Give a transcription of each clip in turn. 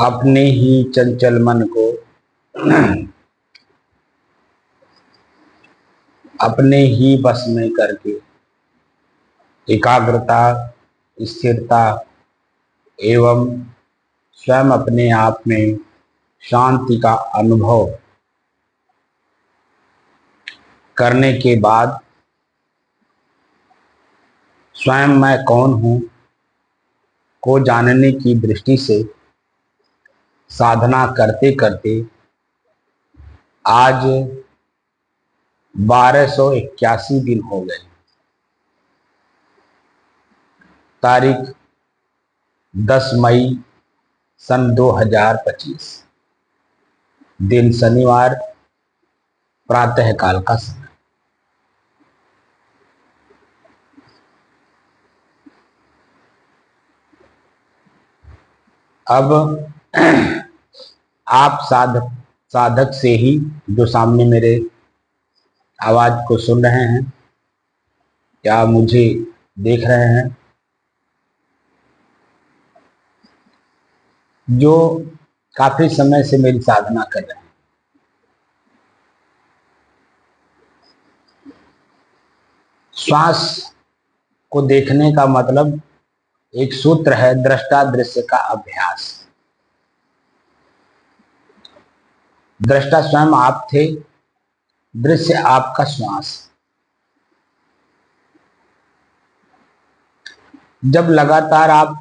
अपने ही चंचल मन को अपने ही बस में करके एकाग्रता, स्थिरता एवं स्वयं अपने आप में शांति का अनुभव करने के बाद स्वयं मैं कौन हूँ को जानने की दृष्टि से साधना करते करते आज 1281 दिन हो गए। तारीख 10 मई सन 2025, दिन शनिवार, प्रातः काल का समय। अब आप साधक से ही जो सामने मेरे आवाज को सुन रहे हैं या मुझे देख रहे हैं, जो काफी समय से मेरी साधना कर रहे हैं, श्वास को देखने का मतलब एक सूत्र है, दृष्टा दृश्य का अभ्यास। दृष्टा स्वयं आप थे, दृश्य आपका श्वास। जब लगातार आप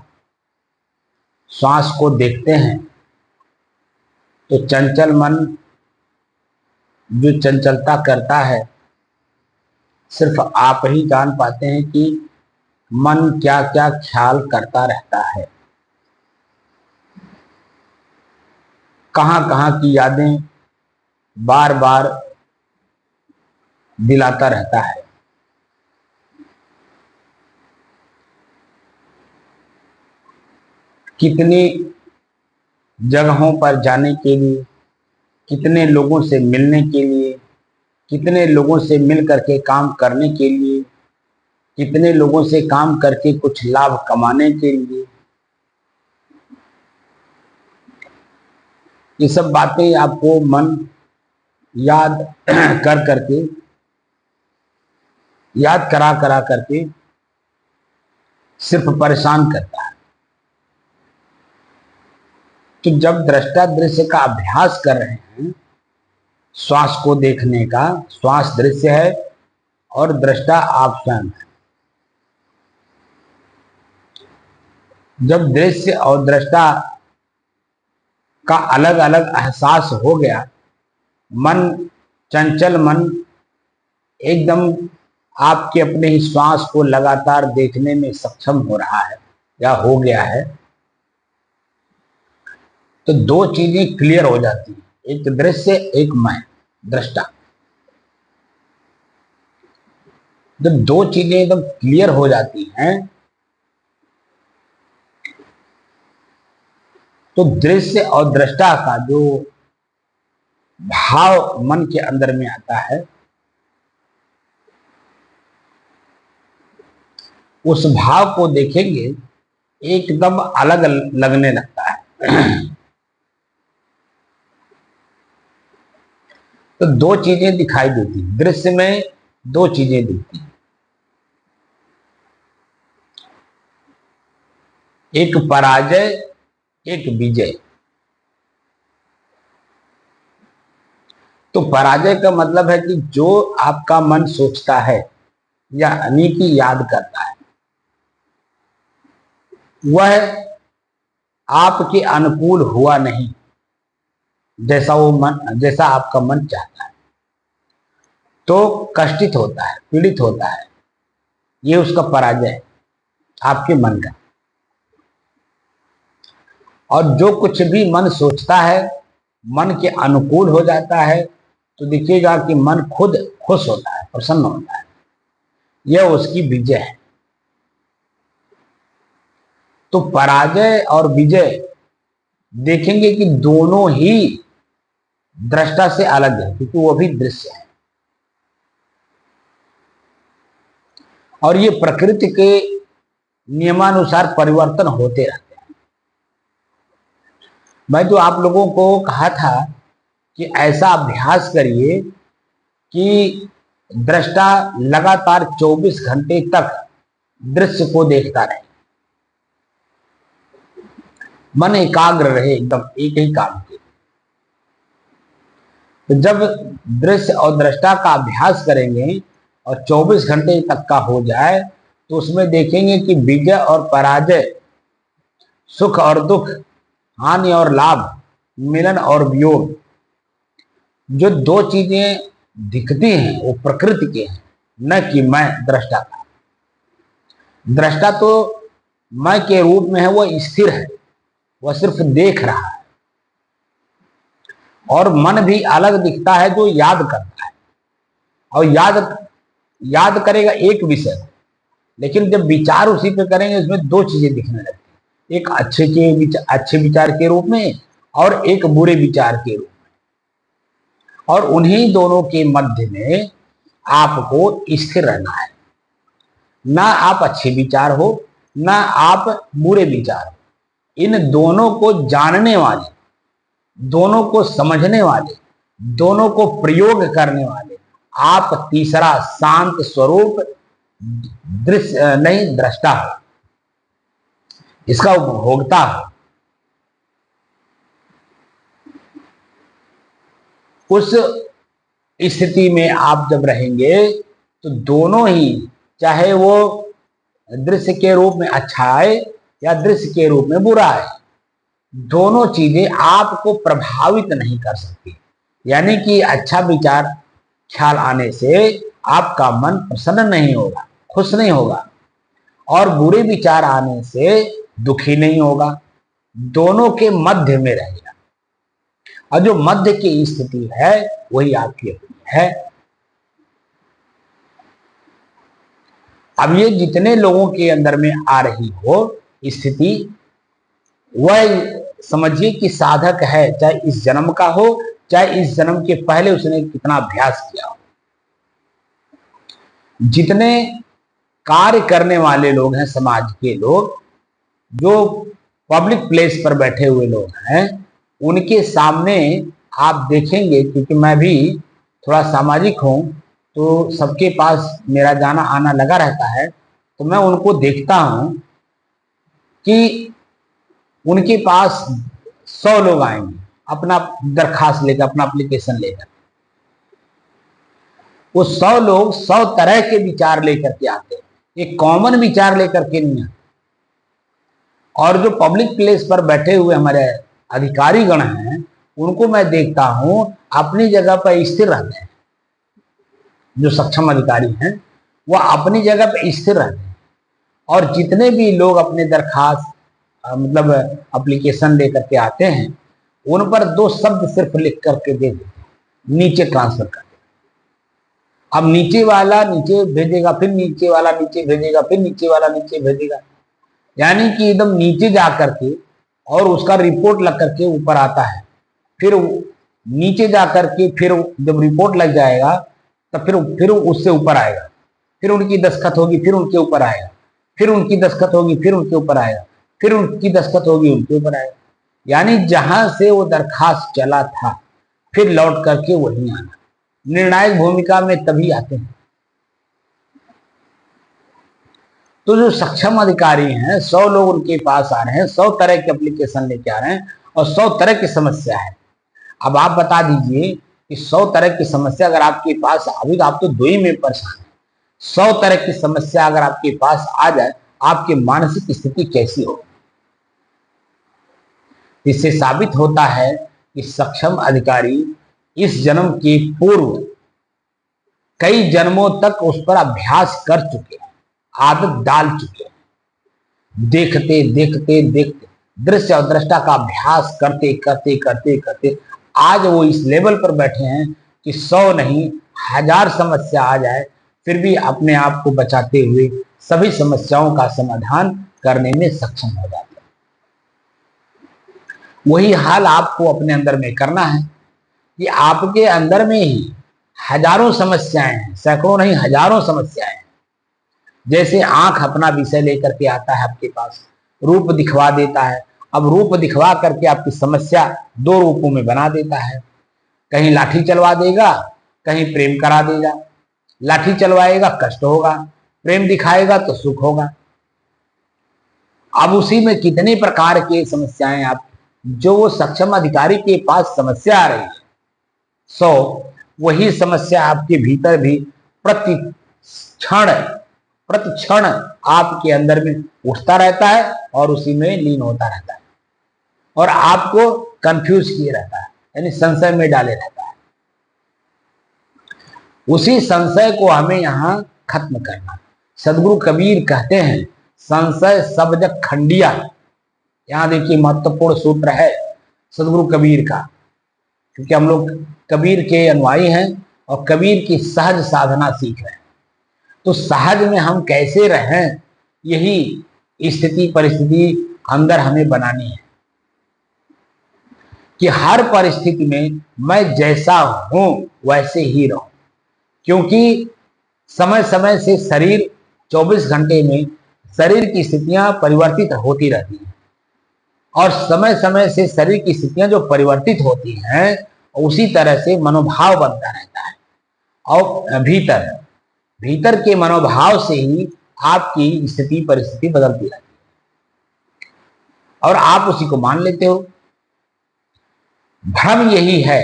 श्वास को देखते हैं तो चंचल मन जो चंचलता करता है, सिर्फ आप ही जान पाते हैं कि मन क्या क्या ख्याल करता रहता है, कहां कहां की यादें बार बार दिलाता रहता है। कितनी जगहों पर जाने के लिए, कितने लोगों से मिलने के लिए, कितने लोगों से मिल करके काम करने के लिए, कितने लोगों से काम करके कुछ लाभ कमाने के लिए, ये सब बातें आपको मन याद याद करा करा करके सिर्फ परेशान करता है। तो जब दृष्टा दृश्य का अभ्यास कर रहे हैं, श्वास को देखने का, श्वास दृश्य है और दृष्टा आप स्वयं है। जब दृश्य और दृष्टा का अलग अलग एहसास हो गया, मन, चंचल मन एकदम आपके अपने ही श्वास को लगातार देखने में सक्षम हो रहा है या हो गया है, तो दो चीजें क्लियर हो जाती हैं, एक दृश्य, एक मैं, दृष्टा। जब दो चीजें एकदम क्लियर हो जाती हैं तो दृश्य और दृष्टा का जो भाव मन के अंदर में आता है, उस भाव को देखेंगे एकदम अलग लगने लगता है। तो दो चीजें दिखाई देती, दृश्य में दो चीजें दिखती, एक पराजय, एक विजय। तो पराजय का मतलब है कि जो आपका मन सोचता है या अनेकी याद करता है, वह आपके अनुकूल हुआ नहीं, जैसा आपका मन चाहता है, तो कष्टित होता है, पीड़ित होता है। ये उसका पराजय है, आपके मन का। और जो कुछ भी मन सोचता है, मन के अनुकूल हो जाता है, तो देखिएगा कि मन खुद खुश होता है, प्रसन्न होता है। यह उसकी विजय है। तो पराजय और विजय देखेंगे कि दोनों ही दृष्टा से अलग है, क्योंकि वो भी दृश्य है। और ये प्रकृति के नियमानुसार परिवर्तन होते रहते हैं। मैं तो आप लोगों को कहा था कि ऐसा अभ्यास करिए कि दृष्टा लगातार 24 घंटे तक दृश्य को देखता रहे, मन एकाग्र रहे एकदम एक ही काम के। तो जब दृश्य और दृष्टा का अभ्यास करेंगे और 24 घंटे तक का हो जाए तो उसमें देखेंगे कि विजय और पराजय, सुख और दुख, हानि और लाभ, मिलन और वियोग, जो दो चीजें दिखती हैं वो प्रकृति के हैं, न कि मैं दृष्टा का। दृष्टा तो मैं के रूप में है, वो स्थिर है, वह सिर्फ देख रहा है। और मन भी अलग दिखता है जो याद करता है, और याद करेगा एक विषय, लेकिन जब विचार उसी पे करेंगे उसमें दो चीजें दिखने लगती हैं, एक अच्छे विचार के रूप में और एक बुरे विचार के रूप में। और उन्हीं दोनों के मध्य में आपको स्थिर रहना है। ना आप अच्छे विचार हो, ना आप बुरे विचार हो। इन दोनों को जानने वाले, दोनों को समझने वाले, दोनों को प्रयोग करने वाले आप तीसरा शांत स्वरूप दृश्य नहीं दृष्टा हो, इसका उपभोक्ता हो। उस स्थिति में आप जब रहेंगे तो दोनों ही, चाहे वो दृश्य के रूप में अच्छा आए या दृश्य के रूप में बुरा आए, दोनों चीजें आपको प्रभावित नहीं कर सकती। यानी कि अच्छा विचार ख्याल आने से आपका मन प्रसन्न नहीं होगा, खुश नहीं होगा, और बुरे विचार आने से दुखी नहीं होगा, दोनों के मध्य में रहेगा। और जो मध्य की स्थिति है वही आपकी अपनी है। अब ये जितने लोगों के अंदर में आ रही हो स्थिति, वह समझिए कि साधक है, चाहे इस जन्म का हो चाहे इस जन्म के पहले उसने कितना अभ्यास किया हो। जितने कार्य करने वाले लोग हैं, समाज के लोग, जो पब्लिक प्लेस पर बैठे हुए लोग हैं, उनके सामने आप देखेंगे, क्योंकि मैं भी थोड़ा सामाजिक हूं तो सबके पास मेरा जाना आना लगा रहता है, तो मैं उनको देखता हूं कि उनके पास 100 लोग आएंगे अपना दरखास्त लेकर, अपना एप्लीकेशन लेकर। वो 100 लोग 100 तरह के विचार लेकर के आते हैं, एक कॉमन विचार लेकर के नहीं आते। और जो पब्लिक प्लेस पर बैठे हुए हमारे अधिकारी गण हैं, उनको मैं देखता हूं अपनी जगह पर स्थिर रहते हैं। जो सक्षम अधिकारी हैं वो अपनी जगह पर स्थिर रहते हैं, और जितने भी लोग अपने दरखास्त मतलब एप्लीकेशन लेकर के आते हैं, उन पर 2 शब्द सिर्फ लिख करके दे देते हैं, नीचे ट्रांसफर कर देते। अब नीचे वाला नीचे भेजेगा, फिर नीचे वाला नीचे भेजेगा, फिर नीचे वाला नीचे भेजेगा, यानी कि एकदम नीचे जा करके और उसका रिपोर्ट लग करके ऊपर आता है। फिर नीचे जा करके फिर जब रिपोर्ट लग जाएगा तब फिर उससे ऊपर आएगा, फिर उनकी दस्तखत होगी, फिर उनके ऊपर आएगा, फिर उनकी दस्तखत होगी, फिर उनके ऊपर आएगा, फिर उनकी दस्तखत होगी, उनके ऊपर आएगा। यानी जहां से वो दरखास्त चला था फिर लौट करके वहीं आना। निर्णायक भूमिका में तभी आते हैं। तो जो सक्षम अधिकारी हैं, 100 लोग उनके पास आ रहे हैं, 100 तरह के एप्लीकेशन लेके आ रहे हैं और 100 तरह की समस्या है। अब आप बता दीजिए कि 100 तरह की समस्या अगर आपके पास अभी, तो आप तो 2 ही में परेशान हैं। 100 तरह की समस्या अगर आपके पास आ जाए, आपकी मानसिक स्थिति कैसी हो? इससे साबित होता है कि सक्षम अधिकारी इस जन्म के पूर्व कई जन्मों तक उस पर अभ्यास कर चुके हैं, आदत डाल चुके हैं। देखते देखते देखते दृश्य और दृष्टा का अभ्यास करते करते करते करते आज वो इस लेवल पर बैठे हैं कि 100 नहीं 1000 समस्या आ जाए फिर भी अपने आप को बचाते हुए सभी समस्याओं का समाधान करने में सक्षम हो जाते हैं। वही हाल आपको अपने अंदर में करना है कि आपके अंदर में ही हजारों समस्याएं हैं, सैकड़ों नहीं हजारों समस्याएं हैं। जैसे आंख अपना विषय लेकर के आता है आपके पास, रूप दिखवा देता है, अब रूप दिखवा करके आपकी समस्या दो रूपों में बना देता है। कहीं लाठी चलवा देगा, कहीं प्रेम करा देगा। लाठी चलवाएगा कष्ट होगा, प्रेम दिखाएगा तो सुख होगा। अब उसी में कितने प्रकार की समस्याएं आप, जो वो सक्षम अधिकारी के पास समस्या आ रही है, वही समस्या आपके भीतर भी प्रति क्षण आपके अंदर में उठता रहता है और उसी में लीन होता रहता है और आपको कंफ्यूज किए रहता है, यानी संशय में डाले रहता है। उसी संशय को हमें यहाँ खत्म करना। सदगुरु कबीर कहते हैं, संशय सब जग खंडिया। यहाँ देखिए महत्वपूर्ण सूत्र है सदगुरु कबीर का, क्योंकि हम लोग कबीर के अनुयायी हैं और कबीर की सहज साधना सीख रहे हैं। तो सहज में हम कैसे रहें, यही स्थिति परिस्थिति अंदर हमें बनानी है कि हर परिस्थिति में मैं जैसा हूं वैसे ही रहूं। क्योंकि समय समय से शरीर 24 घंटे में शरीर की स्थितियां परिवर्तित होती रहती हैं और समय समय से शरीर की स्थितियां जो परिवर्तित होती हैं उसी तरह से मनोभाव बनता रहता है और भीतर के मनोभाव से ही आपकी स्थिति परिस्थिति बदलती रहती है और आप उसी को मान लेते हो। भ्रम यही है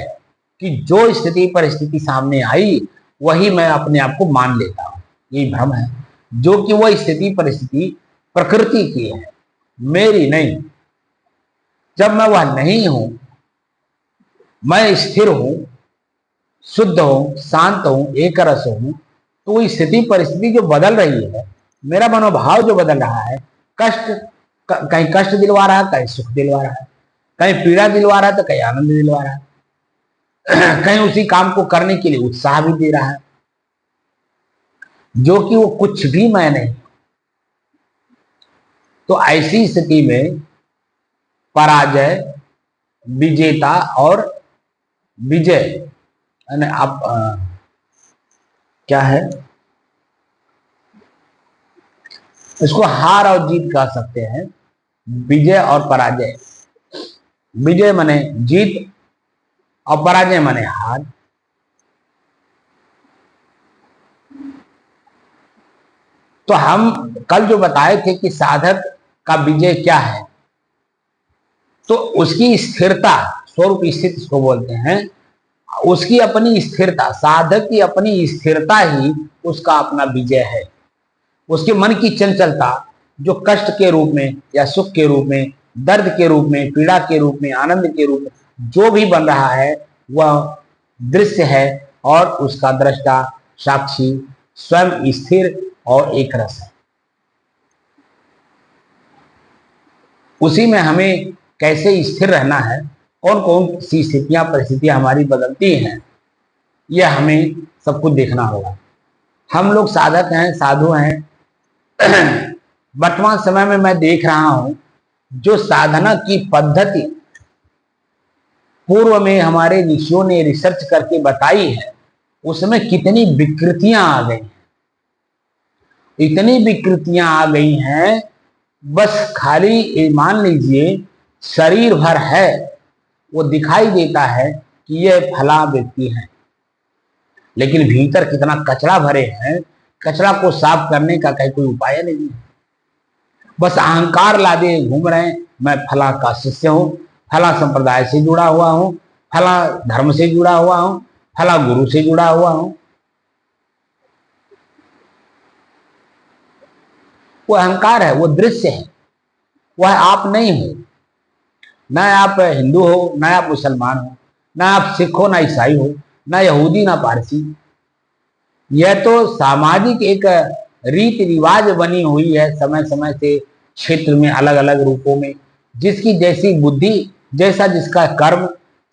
कि जो स्थिति परिस्थिति सामने आई वही मैं अपने आप को मान लेता हूं, यही भ्रम है। जो कि वह स्थिति परिस्थिति प्रकृति की है, मेरी नहीं। जब मैं वह नहीं हूं, मैं स्थिर हूं, शुद्ध हूं, शांत हूं, एक रस हूं, तो वो स्थिति परिस्थिति जो बदल रही है, मेरा मनोभाव जो बदल रहा है, कहीं कष्ट दिलवा रहा है, कहीं सुख दिलवा रहा है, कहीं पीड़ा दिलवा रहा है तो कहीं आनंद दिलवा रहा है, कहीं उसी काम को करने के लिए उत्साह भी दे रहा है, जो कि वो कुछ भी मैं नहीं। तो ऐसी स्थिति में पराजय, विजेता और विजय, आप क्या है इसको, हार और जीत कह सकते हैं। विजय और पराजय, विजय माने जीत और पराजय माने हार। तो हम कल जो बताए थे कि साधक का विजय क्या है, तो उसकी स्थिरता, स्वरूप स्थित इसको बोलते हैं, उसकी अपनी स्थिरता, साधक की अपनी स्थिरता ही उसका अपना विजय है। उसके मन की चंचलता जो कष्ट के रूप में या सुख के रूप में, दर्द के रूप में, पीड़ा के रूप में, आनंद के रूप में जो भी बन रहा है वह दृश्य है और उसका दृष्टा साक्षी स्वयं स्थिर और एक रस है। उसी में हमें कैसे स्थिर रहना है, कौन कौन सी स्थितियां परिस्थितियां हमारी बदलती हैं, यह हमें सब कुछ देखना होगा। हम लोग साधक हैं, साधु हैं। वर्तमान समय में मैं देख रहा हूं जो साधना की पद्धति पूर्व में हमारे ऋषियों ने रिसर्च करके बताई है, उसमें कितनी विकृतियां आ गई हैं, इतनी विकृतियां आ गई हैं, बस खाली मान लीजिए शरीर भर है, वो दिखाई देता है कि यह फला व्यक्ति है, लेकिन भीतर कितना कचरा भरे हैं, कचरा को साफ करने का कहीं कोई उपाय नहीं है। बस अहंकार लादे घूम रहे हैं, मैं फला का शिष्य हूं, फला संप्रदाय से जुड़ा हुआ हूं, फला धर्म से जुड़ा हुआ हूं, फला गुरु से जुड़ा हुआ हूं। वो अहंकार है, वो दृश्य है, वह आप नहीं हो। न आप हिंदू हो, न आप मुसलमान हो, न आप सिख हो, न ईसाई हो, न यहूदी, न पारसी। यह तो सामाजिक एक रीति रिवाज बनी हुई है, समय समय से क्षेत्र में अलग अलग रूपों में, जिसकी जैसी बुद्धि, जैसा जिसका कर्म,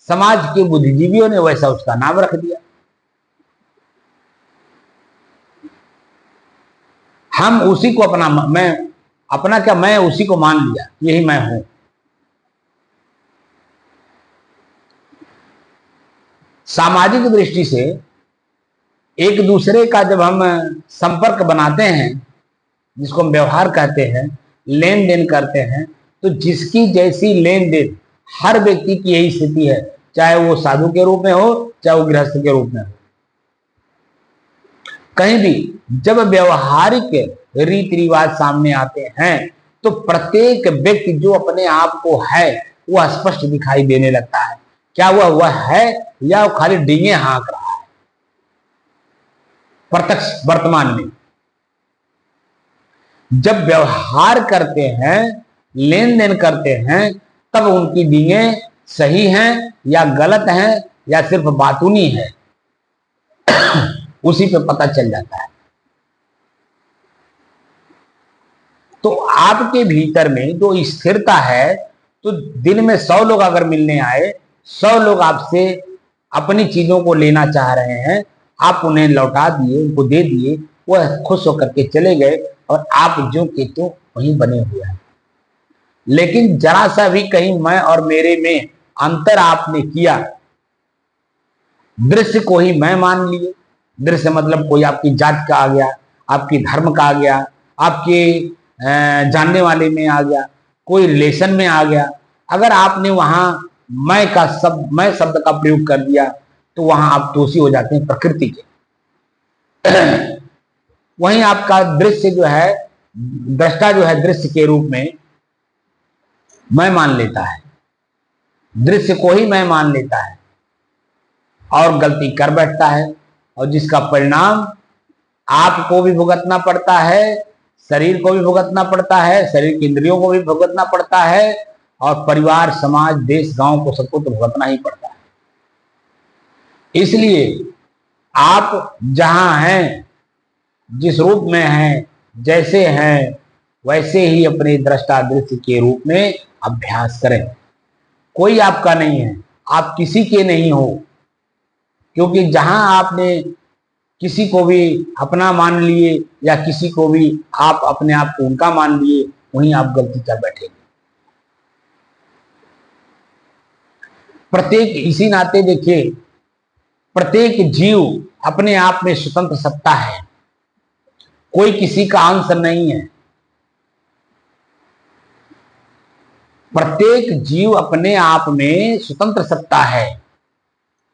समाज के बुद्धिजीवियों ने वैसा उसका नाम रख दिया। हम उसी को अपना, मैं अपना क्या, मैं उसी को मान लिया, यही मैं हूं। सामाजिक दृष्टि से एक दूसरे का जब हम संपर्क बनाते हैं, जिसको हम व्यवहार कहते हैं, लेन देन करते हैं, तो जिसकी जैसी लेन देन हर व्यक्ति की यही स्थिति है, चाहे वो साधु के रूप में हो चाहे वो गृहस्थ के रूप में हो। कहीं भी जब व्यवहारिक रीति रिवाज सामने आते हैं तो प्रत्येक व्यक्ति जो अपने आप को है वह स्पष्ट दिखाई देने लगता है। क्या वह है या वो खाली डींगे हाँक रहा है? प्रत्यक्ष वर्तमान में जब व्यवहार करते हैं, लेन देन करते हैं, तब उनकी डींगे सही हैं या गलत हैं या सिर्फ बातूनी है, उसी पे पता चल जाता है। तो आपके भीतर में जो स्थिरता है, तो दिन में 100 लोग अगर मिलने आए, 100 लोग आपसे अपनी चीजों को लेना चाह रहे हैं, आप उन्हें लौटा दिए, उनको दे दिए, वह खुश होकर के चले गए और आप जो के तो वहीं बने हुए हैं। लेकिन जरा सा भी कहीं मैं और मेरे में अंतर आपने किया, दृश्य को ही मैं मान लिए, दृश्य मतलब कोई आपकी जात का आ गया, आपकी धर्म का आ गया, आपके जानने वाले में आ गया, कोई रिलेशन में आ गया, अगर आपने वहां मैं शब्द का प्रयोग कर दिया तो वहां आप दोषी हो जाते हैं प्रकृति के। वहीं आपका दृश्य जो है, दृष्टा जो है दृश्य के रूप में मैं मान लेता है, दृश्य को ही मैं मान लेता है और गलती कर बैठता है, और जिसका परिणाम आपको भी भुगतना पड़ता है, शरीर को भी भुगतना पड़ता है, शरीर की इंद्रियों को भी भुगतना पड़ता है, और परिवार, समाज, देश, गांव को सबको तो भुगतना ही पड़ता है। इसलिए आप जहां हैं, जिस रूप में हैं, जैसे हैं, वैसे ही अपने दृष्टा दृश्य के रूप में अभ्यास करें। कोई आपका नहीं है, आप किसी के नहीं हो, क्योंकि जहां आपने किसी को भी अपना मान लिए या किसी को भी आप अपने आप को उनका मान लिए, वहीं आप गलती कर बैठेंगे। प्रत्येक, इसी नाते देखिए, प्रत्येक जीव अपने आप में स्वतंत्र सत्ता है, कोई किसी का अंश नहीं है। प्रत्येक जीव अपने आप में स्वतंत्र सत्ता है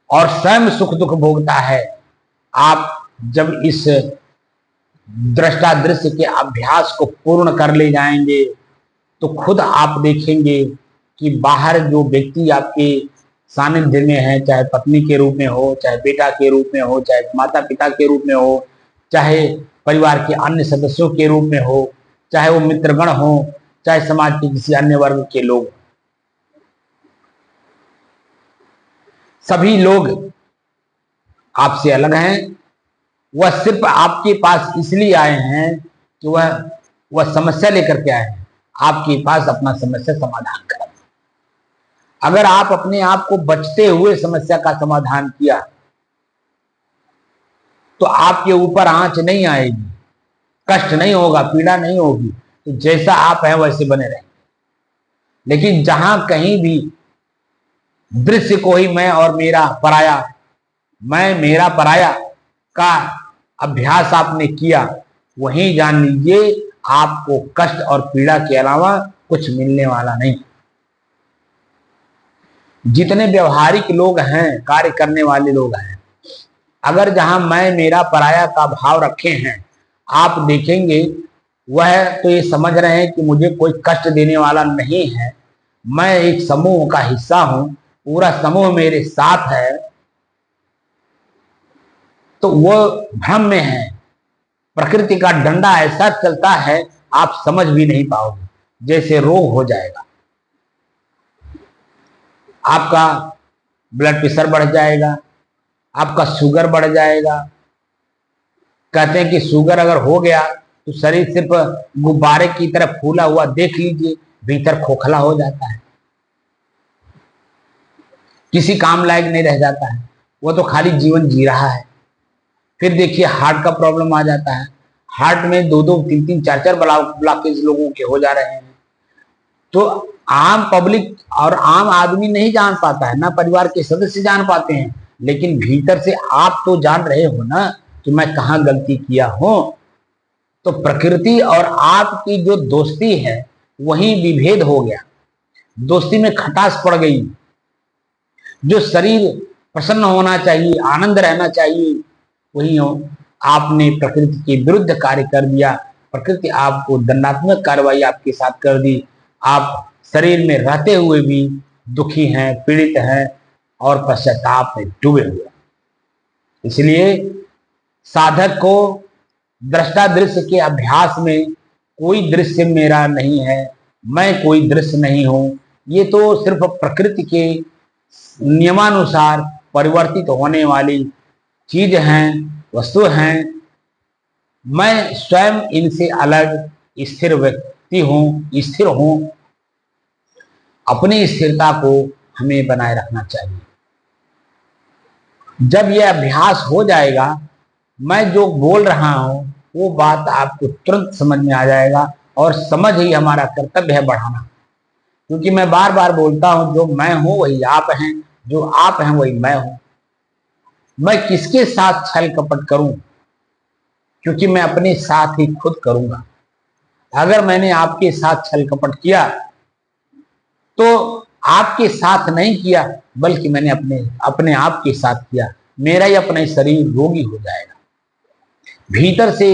और स्वयं सुख दुख भोगता है। आप जब इस दृष्टा दृश्य के अभ्यास को पूर्ण कर ले जाएंगे तो खुद आप देखेंगे कि बाहर जो व्यक्ति आपके सानिध्य में है, चाहे पत्नी के रूप में हो, चाहे बेटा के रूप में हो, चाहे माता पिता के रूप में हो, चाहे परिवार के अन्य सदस्यों के रूप में हो, चाहे वो मित्रगण हो, चाहे समाज के किसी अन्य वर्ग के लोग, सभी लोग आपसे अलग हैं। वह सिर्फ आपके पास इसलिए आए हैं कि वह समस्या लेकर के आए हैं, आपके पास अपना समस्या समाधान करें। अगर आप अपने आप को बचते हुए समस्या का समाधान किया तो आपके ऊपर आंच नहीं आएगी, कष्ट नहीं होगा, पीड़ा नहीं होगी, तो जैसा आप हैं वैसे बने रहेंगे। लेकिन जहां कहीं भी दृश्य को ही मैं और मेरा पराया, मैं मेरा पराया का अभ्यास आपने किया, वहीं जान लीजिए आपको कष्ट और पीड़ा के अलावा कुछ मिलने वाला नहीं। जितने व्यवहारिक लोग हैं, कार्य करने वाले लोग हैं, अगर जहां मैं मेरा पराया का भाव रखे हैं, आप देखेंगे वह तो ये समझ रहे हैं कि मुझे कोई कष्ट देने वाला नहीं है, मैं एक समूह का हिस्सा हूं, पूरा समूह मेरे साथ है, तो वो भ्रम में है। प्रकृति का डंडा ऐसा चलता है आप समझ भी नहीं पाओगे, जैसे रोग हो जाएगा, आपका ब्लड प्रेशर बढ़ जाएगा, आपका शुगर बढ़ जाएगा। कहते हैं कि शुगर अगर हो गया तो शरीर सिर्फ गुब्बारे की तरह फूला हुआ देख लीजिए, भीतर खोखला हो जाता है, किसी काम लायक नहीं रह जाता है, वो तो खाली जीवन जी रहा है। फिर देखिए हार्ट का प्रॉब्लम आ जाता है, हार्ट में 2-2, 3-3, 4-4 ब्लॉकेज लोगों के हो जा रहे हैं। तो आम पब्लिक और आम आदमी नहीं जान पाता है, ना परिवार के सदस्य जान पाते हैं, लेकिन भीतर से आप तो जान रहे हो ना कि मैं कहाँ गलती किया हूं। तो प्रकृति और आपकी जो दोस्ती है वहीं विभेद हो गया, दोस्ती में खटास पड़ गई। जो शरीर प्रसन्न होना चाहिए, आनंद रहना चाहिए, वही आपने प्रकृति के विरुद्ध कार्य कर दिया। प्रकृति आपको दंडात्मक कार्रवाई आपके साथ कर दी। आप शरीर में रहते हुए भी दुखी हैं, पीड़ित हैं और पश्चाताप में डूबे हुए। इसलिए साधक को दृष्टा दृश्य के अभ्यास में कोई दृश्य मेरा नहीं है, मैं कोई दृश्य नहीं हूं, ये तो सिर्फ प्रकृति के नियमानुसार परिवर्तित होने वाली चीज हैं, वस्तु हैं। मैं स्वयं इनसे अलग स्थिर व्यक्ति हूं, स्थिर हूं। अपनी स्थिरता को हमें बनाए रखना चाहिए। जब यह अभ्यास हो जाएगा, मैं जो बोल रहा हूं वो बात आपको तुरंत समझ में आ जाएगा, और समझ ही हमारा कर्तव्य है बढ़ाना। क्योंकि मैं बार बार बोलता हूं, जो मैं हूं वही आप हैं, जो आप हैं वही मैं हूं। मैं किसके साथ छल कपट करूं? क्योंकि मैं अपने साथ ही खुद करूंगा। अगर मैंने आपके साथ छल कपट किया तो आपके साथ नहीं किया, बल्कि मैंने अपने आप के साथ किया। मेरा ही अपना शरीर रोगी हो जाएगा, भीतर से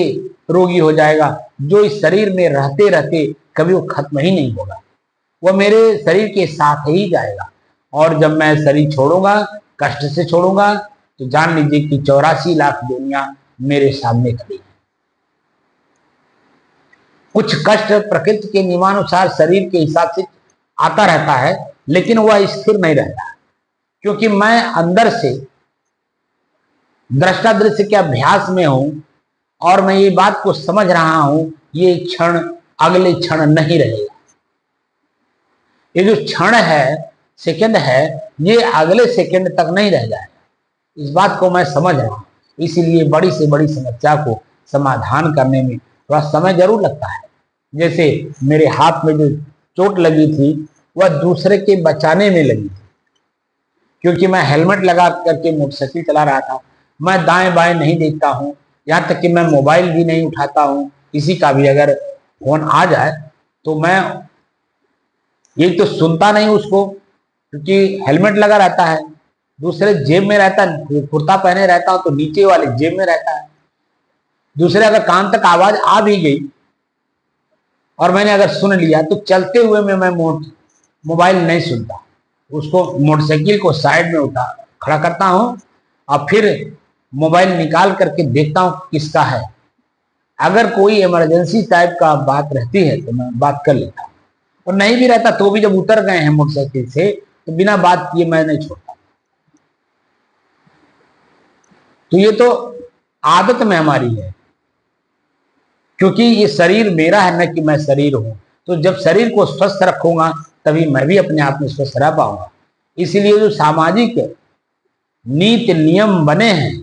रोगी हो जाएगा, जो इस शरीर में रहते रहते कभी वो खत्म ही नहीं होगा। वह मेरे शरीर के साथ ही जाएगा। और जब मैं शरीर छोड़ूंगा, कष्ट से छोड़ूंगा, तो जान लीजिए कि 84 लाख दुनिया मेरे सामने खड़ी है। कुछ कष्ट प्रकृति के नियमानुसार शरीर के हिसाब से आता रहता है, लेकिन वह स्थिर नहीं रहता, क्योंकि मैं अंदर से दृष्टा दृश्य के अभ्यास में हूं और मैं ये बात को समझ रहा हूं, ये क्षण अगले क्षण नहीं रहेगा। ये जो क्षण है, सेकंड है, ये अगले सेकंड तक नहीं रह जाएगा। इस बात को मैं समझ रहा हूं। इसीलिए बड़ी से बड़ी समस्या को समाधान करने में थोड़ा समय जरूर लगता है। जैसे मेरे हाथ में जो चोट लगी थी, वह दूसरे के बचाने में लगी थी, क्योंकि मैं हेलमेट लगा करके मोटरसाइकिल चला रहा था। मैं दाएं बाएं नहीं देखता हूं, यहाँ तक कि मैं मोबाइल भी नहीं उठाता हूं। किसी का भी अगर फोन आ जाए तो मैं ये तो सुनता नहीं उसको, क्योंकि हेलमेट लगा रहता है, दूसरे जेब में रहता है, कुर्ता पहने रहता हूं तो नीचे वाले जेब में रहता है। दूसरे अगर कान तक आवाज आ भी गई और मैंने अगर सुन लिया, तो चलते हुए में मैं मोबाइल नहीं सुनता, उसको मोटरसाइकिल को साइड में खड़ा करता हूं और फिर मोबाइल निकाल करके देखता हूं किसका है। अगर कोई इमरजेंसी टाइप का बात रहती है तो मैं बात कर लेता हूं, और नहीं भी रहता तो भी जब उतर गए हैं मोटरसाइकिल से तो बिना बात किए मैं नहीं छोड़ता। तो ये तो आदत में हमारी है, क्योंकि ये शरीर मेरा है, न कि मैं शरीर हूं। तो जब शरीर को स्वस्थ रखूंगा तभी मैं भी अपने आप में स्वस्थ रह पाऊंगा। इसलिए जो सामाजिक नीति नियम बने हैं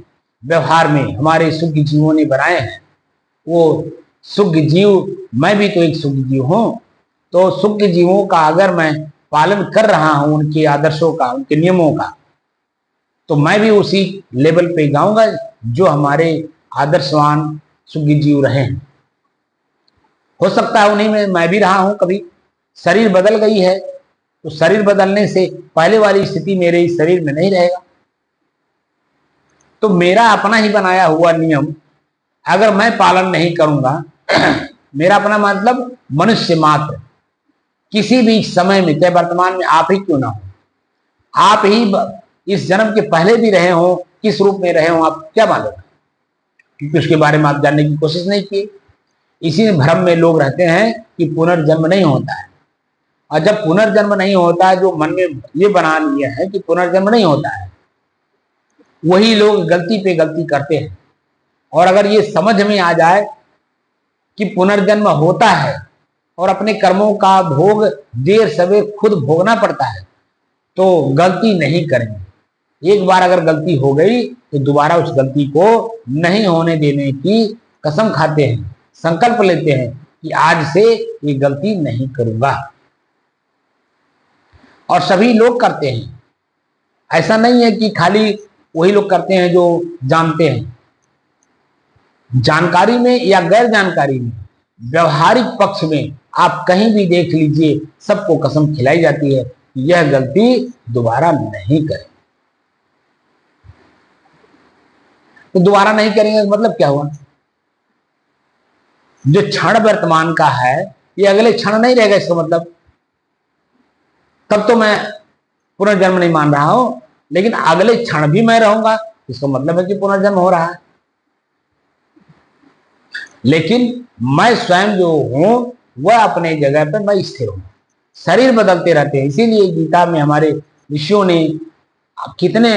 व्यवहार में, हमारे सुख जीवों ने बनाए हैं, वो सुख जीव, मैं भी तो एक सुख जीव हूं। तो सुख जीवों का अगर मैं पालन कर रहा हूं, उनके आदर्शों का, उनके नियमों का, तो मैं भी उसी लेवल पे गाऊंगा जो हमारे आदर्शवान सुखी जीव रहे हैं। हो सकता है उन्हीं में मैं भी रहा हूं। कभी शरीर बदल गई है तो शरीर बदलने से पहले वाली स्थिति मेरे इस शरीर में नहीं रहेगा। तो मेरा अपना ही बनाया हुआ नियम अगर मैं पालन नहीं करूंगा मेरा अपना मतलब मनुष्य मात्र किसी भी समय में, चाहे वर्तमान में आप ही क्यों ना हो, आप ही इस जन्म के पहले भी रहे हो, किस रूप में रहे हो आप क्या मालूम, क्योंकि उसके बारे में आप जानने की कोशिश नहीं की। इसी भ्रम में लोग रहते हैं कि पुनर्जन्म नहीं होता है। और जब पुनर्जन्म नहीं होता है, जो मन में ये बना लिया है कि पुनर्जन्म नहीं होता है, वही लोग गलती पे गलती करते हैं। और अगर ये समझ में आ जाए कि पुनर्जन्म होता है और अपने कर्मों का भोग देर सवेर खुद भोगना पड़ता है, तो गलती नहीं करेंगे। एक बार अगर गलती हो गई तो दोबारा उस गलती को नहीं होने देने की कसम खाते हैं, संकल्प लेते हैं कि आज से ये गलती नहीं करूंगा। और सभी लोग करते हैं, ऐसा नहीं है कि खाली वही लोग करते हैं जो जानते हैं। जानकारी में या गैर जानकारी में, व्यवहारिक पक्ष में आप कहीं भी देख लीजिए, सबको कसम खिलाई जाती है कि यह गलती दोबारा नहीं करें। तो दोबारा नहीं करेंगे मतलब क्या हुआ? जो क्षण वर्तमान का है ये अगले क्षण नहीं रहेगा, इसका मतलब तब तो मैं पुनर्जन्म नहीं मान रहा हूं, लेकिन अगले क्षण भी मैं रहूंगा, इसका मतलब है कि पुनर्जन्म हो रहा है। लेकिन मैं स्वयं जो हूं वह अपने जगह पर मैं स्थिर हूं। शरीर बदलते रहते हैं, इसीलिए गीता में हमारे ऋषियों ने कितने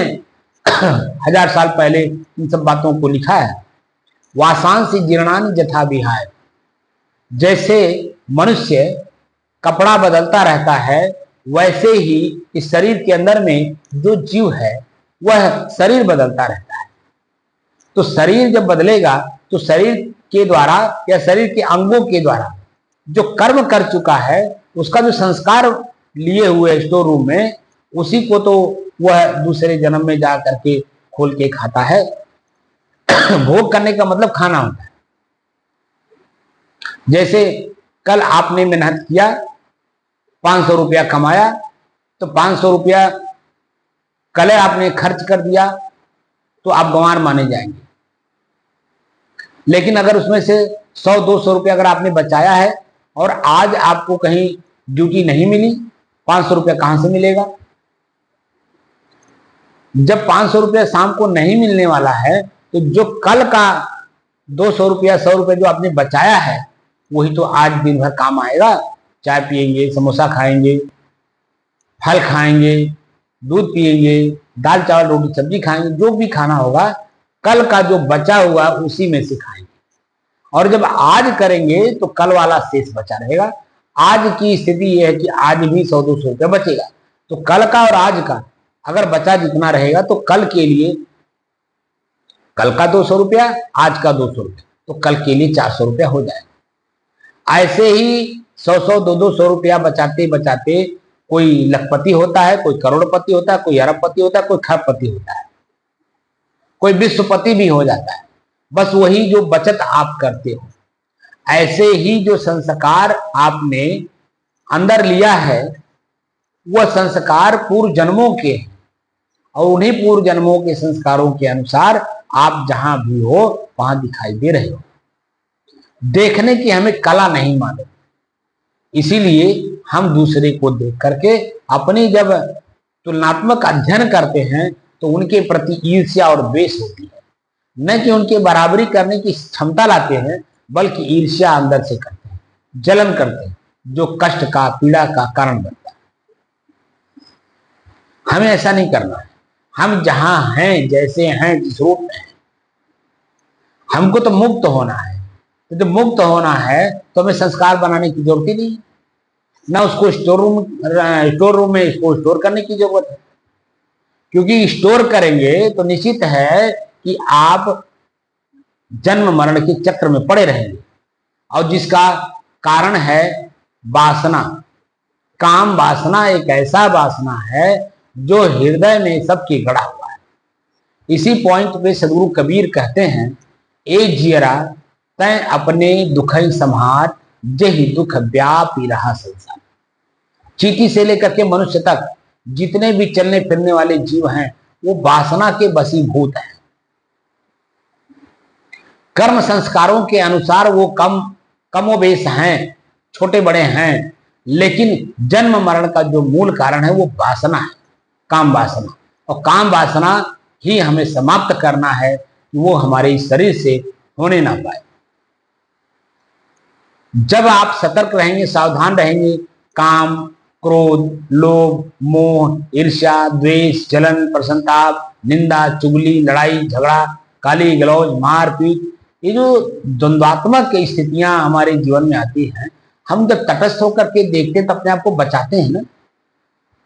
हजार साल पहले इन सब बातों को लिखा है। वासांसी जीर्णानि यथा विहाय, जैसे मनुष्य कपड़ा बदलता रहता है वैसे ही इस शरीर के अंदर में जो जीव है वह शरीर बदलता रहता है। तो शरीर जब बदलेगा तो शरीर के द्वारा या शरीर के अंगों के द्वारा जो कर्म कर चुका है उसका जो संस्कार लिए हुए स्टोर रूम में, उसी को तो वह दूसरे जन्म में जा करके खोल के खाता है। भोग करने का मतलब खाना होता है। जैसे कल आपने मेहनत किया, 500 रुपया कमाया, तो 500 रुपया कल आपने खर्च कर दिया तो आप गंवार माने जाएंगे। लेकिन अगर उसमें से 100-200 रुपया अगर आपने बचाया है और आज आपको कहीं ड्यूटी नहीं मिली, 500 रुपया कहां से मिलेगा? जब 500 रुपया शाम को नहीं मिलने वाला है तो जो कल का 200 रुपया 100 रुपया जो आपने बचाया है वही तो आज दिन भर काम आएगा। चाय पिएंगे, समोसा खाएंगे, फल खाएंगे, दूध पिएंगे, दाल चावल रोटी सब्जी खाएंगे, जो भी खाना होगा कल का जो बचा हुआ उसी में से खाएंगे। और जब आज करेंगे तो कल वाला शेष बचा रहेगा। आज की स्थिति यह है कि आज भी 100-200 रुपया बचेगा, तो कल का और आज का अगर बचा जितना रहेगा तो कल के लिए कल का 200 रुपया, आज का 200 रुपया, तो कल के लिए 400 रुपया हो जाएगा। ऐसे ही 100-100, 200 रुपया बचाते बचाते कोई लखपति होता है, कोई करोड़पति होता है, कोई अरबपति होता है, कोई खरबपति होता है, कोई विश्वपति भी हो जाता है। बस वही जो बचत आप करते हो। ऐसे ही जो संस्कार आपने अंदर लिया है वह संस्कार पूर्व जन्मों के हैं, और उन्हीं पूर्व जन्मों के संस्कारों के अनुसार आप जहां भी हो वहां दिखाई दे रहे हो। देखने की हमें कला नहीं मालूम, इसीलिए हम दूसरे को देख करके अपनी जब तुलनात्मक अध्ययन करते हैं तो उनके प्रति ईर्ष्या और द्वेष होती है। न कि उनके बराबरी करने की क्षमता लाते हैं, बल्कि ईर्ष्या अंदर से करते हैं, जलन करते हैं, जो कष्ट का, पीड़ा का कारण बनता है। हमें ऐसा नहीं करना है। हम जहां हैं, जैसे हैं, जिस रूप में हैं, हमको तो मुक्त होना है। तो जब मुक्त होना है तो हमें संस्कार बनाने की जरूरत ही नहीं, ना उसको स्टोर रूम में इसको स्टोर करने की जरूरत है। क्योंकि स्टोर करेंगे तो निश्चित है कि आप जन्म मरण के चक्र में पड़े रहेंगे, और जिसका कारण है वासना। काम वासना एक ऐसा वासना है जो हृदय में सबके गड़ा हुआ है। इसी पॉइंट पे सदगुरु कबीर कहते हैं, ए जियरा तय अपने दुखई संहार, जही दुख व्यापी रहा संसार। चींटी से लेकर के मनुष्य तक जितने भी चलने फिरने वाले जीव हैं वो वासना के वशीभूत हैं। कर्म संस्कारों के अनुसार वो कमोबेश हैं, छोटे बड़े हैं, लेकिन जन्म मरण का जो मूल कारण है वो वासना है, काम वासना। और काम वासना ही हमें समाप्त करना है कि वो हमारे शरीर से होने ना पाए। जब आप सतर्क रहेंगे, सावधान रहेंगे, काम, क्रोध, लोभ, मोह, ईर्ष्या, द्वेष, जलन, प्रसन्नताप, निंदा, चुगली, लड़ाई झगड़ा, गाली गलौज, मारपीट, ये जो द्वंद्वात्मक स्थितियां हमारे जीवन में आती हैं, हम जब तटस्थ होकर के देखते हैं तो अपने आप को बचाते हैं ना।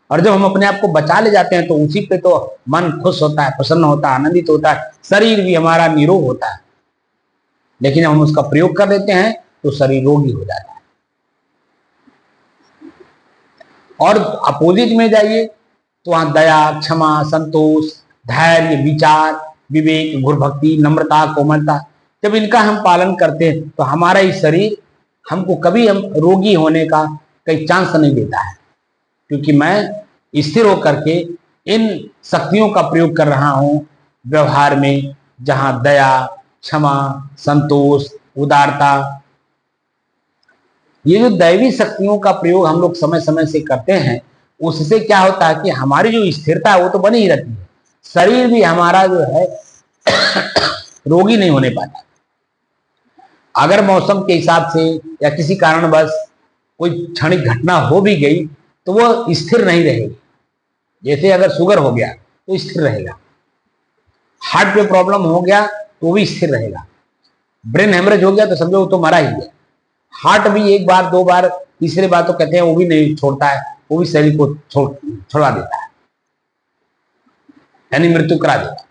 और जब हम अपने आप को बचा ले जाते हैं तो उसी पे तो मन खुश होता है, प्रसन्न होता है, आनंदित होता है, शरीर भी हमारा निरोग होता है। लेकिन हम उसका प्रयोग कर लेते हैं तो शरीर रोगी हो जाता है। और अपोजिट में जाइए तो वहां दया, क्षमा, संतोष, धैर्य, विचार, विवेक, गुरु भक्ति, नम्रता, कोमलता, जब इनका हम पालन करते हैं तो हमारा ही शरीर हमको कभी हम रोगी होने का कई चांस नहीं देता है, क्योंकि मैं स्थिर होकर के इन शक्तियों का प्रयोग कर रहा हूं व्यवहार में, जहां दया, क्षमा, संतोष, उदारता, ये जो दैवी शक्तियों का प्रयोग हम लोग समय समय से करते हैं, उससे क्या होता है कि हमारी जो स्थिरता है वो तो बनी ही रहती है, शरीर भी हमारा जो है रोगी नहीं होने पाता। अगर मौसम के हिसाब से या किसी कारणवश कोई क्षणिक घटना हो भी गई तो वो स्थिर नहीं रहेगी। जैसे अगर शुगर हो गया तो स्थिर रहेगा, हार्ट पे प्रॉब्लम हो गया तो वो भी स्थिर रहेगा, ब्रेन हेमरेज हो गया तो समझो वो तो मरा ही है। हार्ट भी एक बार, दो बार, तीसरे बार तो कहते हैं वो भी नहीं छोड़ता है, वो भी शरीर को छोड़ा देता है, यानी मृत्यु करा देता है।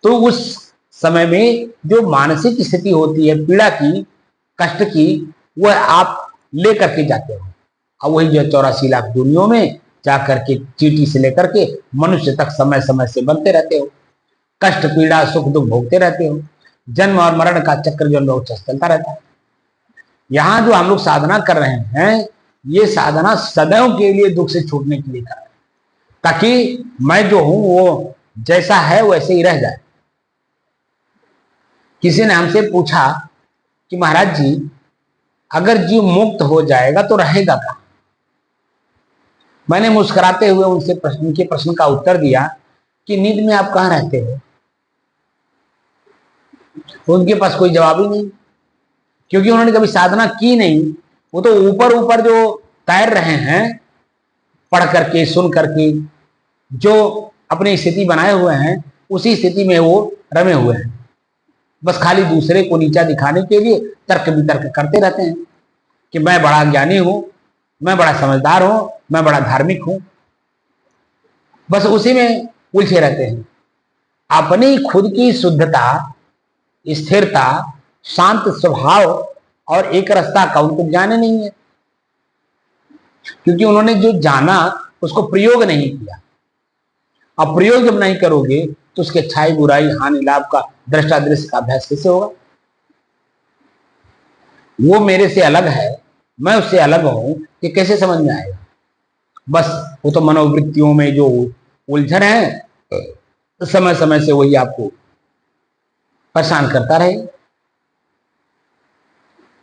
तो उस समय में जो मानसिक स्थिति होती है पीड़ा की, कष्ट की, वह आप लेकर के जाते हो। अब वही जो 84 लाख दुनियों में जाकर के चींटी से लेकर के मनुष्य तक समय समय से बनते रहते हो, कष्ट, पीड़ा, सुख, दुख भोगते रहते हो। जन्म और मरण का चक्र जो लोग चलता रहता है। यहाँ जो हम लोग साधना कर रहे हैं, ये साधना सदैव के लिए दुख से छूटने के लिए कर रहे हैं, ताकि मैं जो हूं वो जैसा है वैसे ही रह जाए। किसी ने हमसे पूछा कि महाराज जी, अगर जीव मुक्त हो जाएगा तो रहेगा कहां? मैंने मुस्कुराते हुए उनके प्रश्न का उत्तर दिया कि नींद में आप कहां रहते हो? उनके पास कोई जवाब ही नहीं, क्योंकि उन्होंने कभी साधना की नहीं। वो तो ऊपर ऊपर जो तैर रहे हैं, पढ़ करके, सुन करके, जो अपनी स्थिति बनाए हुए हैं, उसी स्थिति में वो रमे हुए हैं। बस खाली दूसरे को नीचा दिखाने के लिए तर्क वितर्क करते रहते हैं कि मैं बड़ा ज्ञानी हूं, मैं बड़ा समझदार हूं, मैं बड़ा धार्मिक हूं। बस उसी में उलझे रहते हैं। अपनी खुद की शुद्धता, स्थिरता, शांत स्वभाव और एक रस्ता का उनको ज्ञान नहीं है, क्योंकि उन्होंने जो जाना उसको प्रयोग नहीं किया। अब प्रयोग जब नहीं करोगे तो उसके अच्छाई, बुराई, हानि, लाभ का, दृष्टा दृश्य का अभ्यास कैसे होगा? वो मेरे से अलग है, मैं उससे अलग हूं, ये कैसे समझ में आएगा? बस वो तो मनोवृत्तियों में जो उलझन है, समय समय से वही आपको परेशान करता रहे।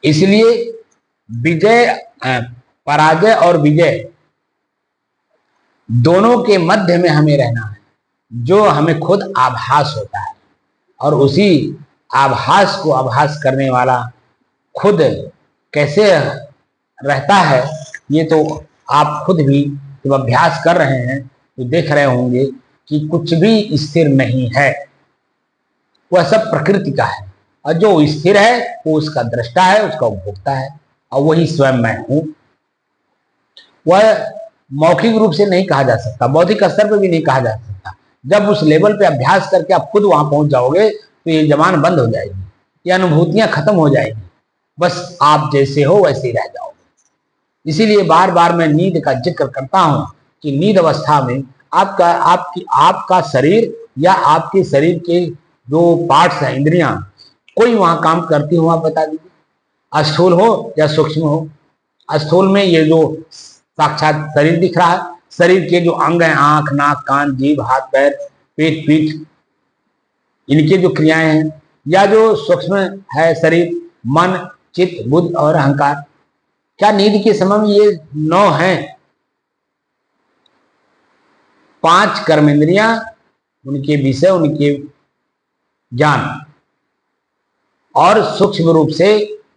इसलिए विजय, पराजय और विजय दोनों के मध्य में हमें रहना है, जो हमें खुद आभास होता है, और उसी आभास को आभास करने वाला खुद कैसे रहता है, ये तो आप खुद भी जब अभ्यास कर रहे हैं तो देख रहे होंगे कि कुछ भी स्थिर नहीं है, वह सब प्रकृति का है। और जो स्थिर है वो उसका दृष्टा है, उसका उपभोक्ता है, और वही स्वयं मैं हूं। वह मौखिक रूप से नहीं कहा जा सकता, बौद्धिक स्तर पर भी नहीं कहा जा सकता। जब उस लेवल पे अभ्यास करके आप खुद वहां पहुंच जाओगे तो ये जबान बंद हो जाएगी, ये अनुभूतियां खत्म हो जाएगी, बस आप जैसे हो वैसे ही रह जाओगे। इसीलिए बार बार मैं नींद का जिक्र करता हूं कि नींद अवस्था में आपका शरीर या आपके शरीर के जो पार्ट्स हैं, इंद्रियां, कोई वहां काम करती हो, आप बता दीजिए, स्थूल हो या सूक्ष्म हो। स्थूल में ये जो साक्षात शरीर दिख रहा है, शरीर के जो अंग हैं, आंख, नाक, कान, जीभ, हाथ, पैर, पेट, पीठ, इनके जो क्रियाएं हैं, या जो सूक्ष्म है शरीर, मन, चित्त, बुद्धि और अहंकार। क्या नींद के समय में ये 9 हैं? 5 कर्मेंद्रियां, उनके विषय, उनके ज्ञान, और सूक्ष्म रूप से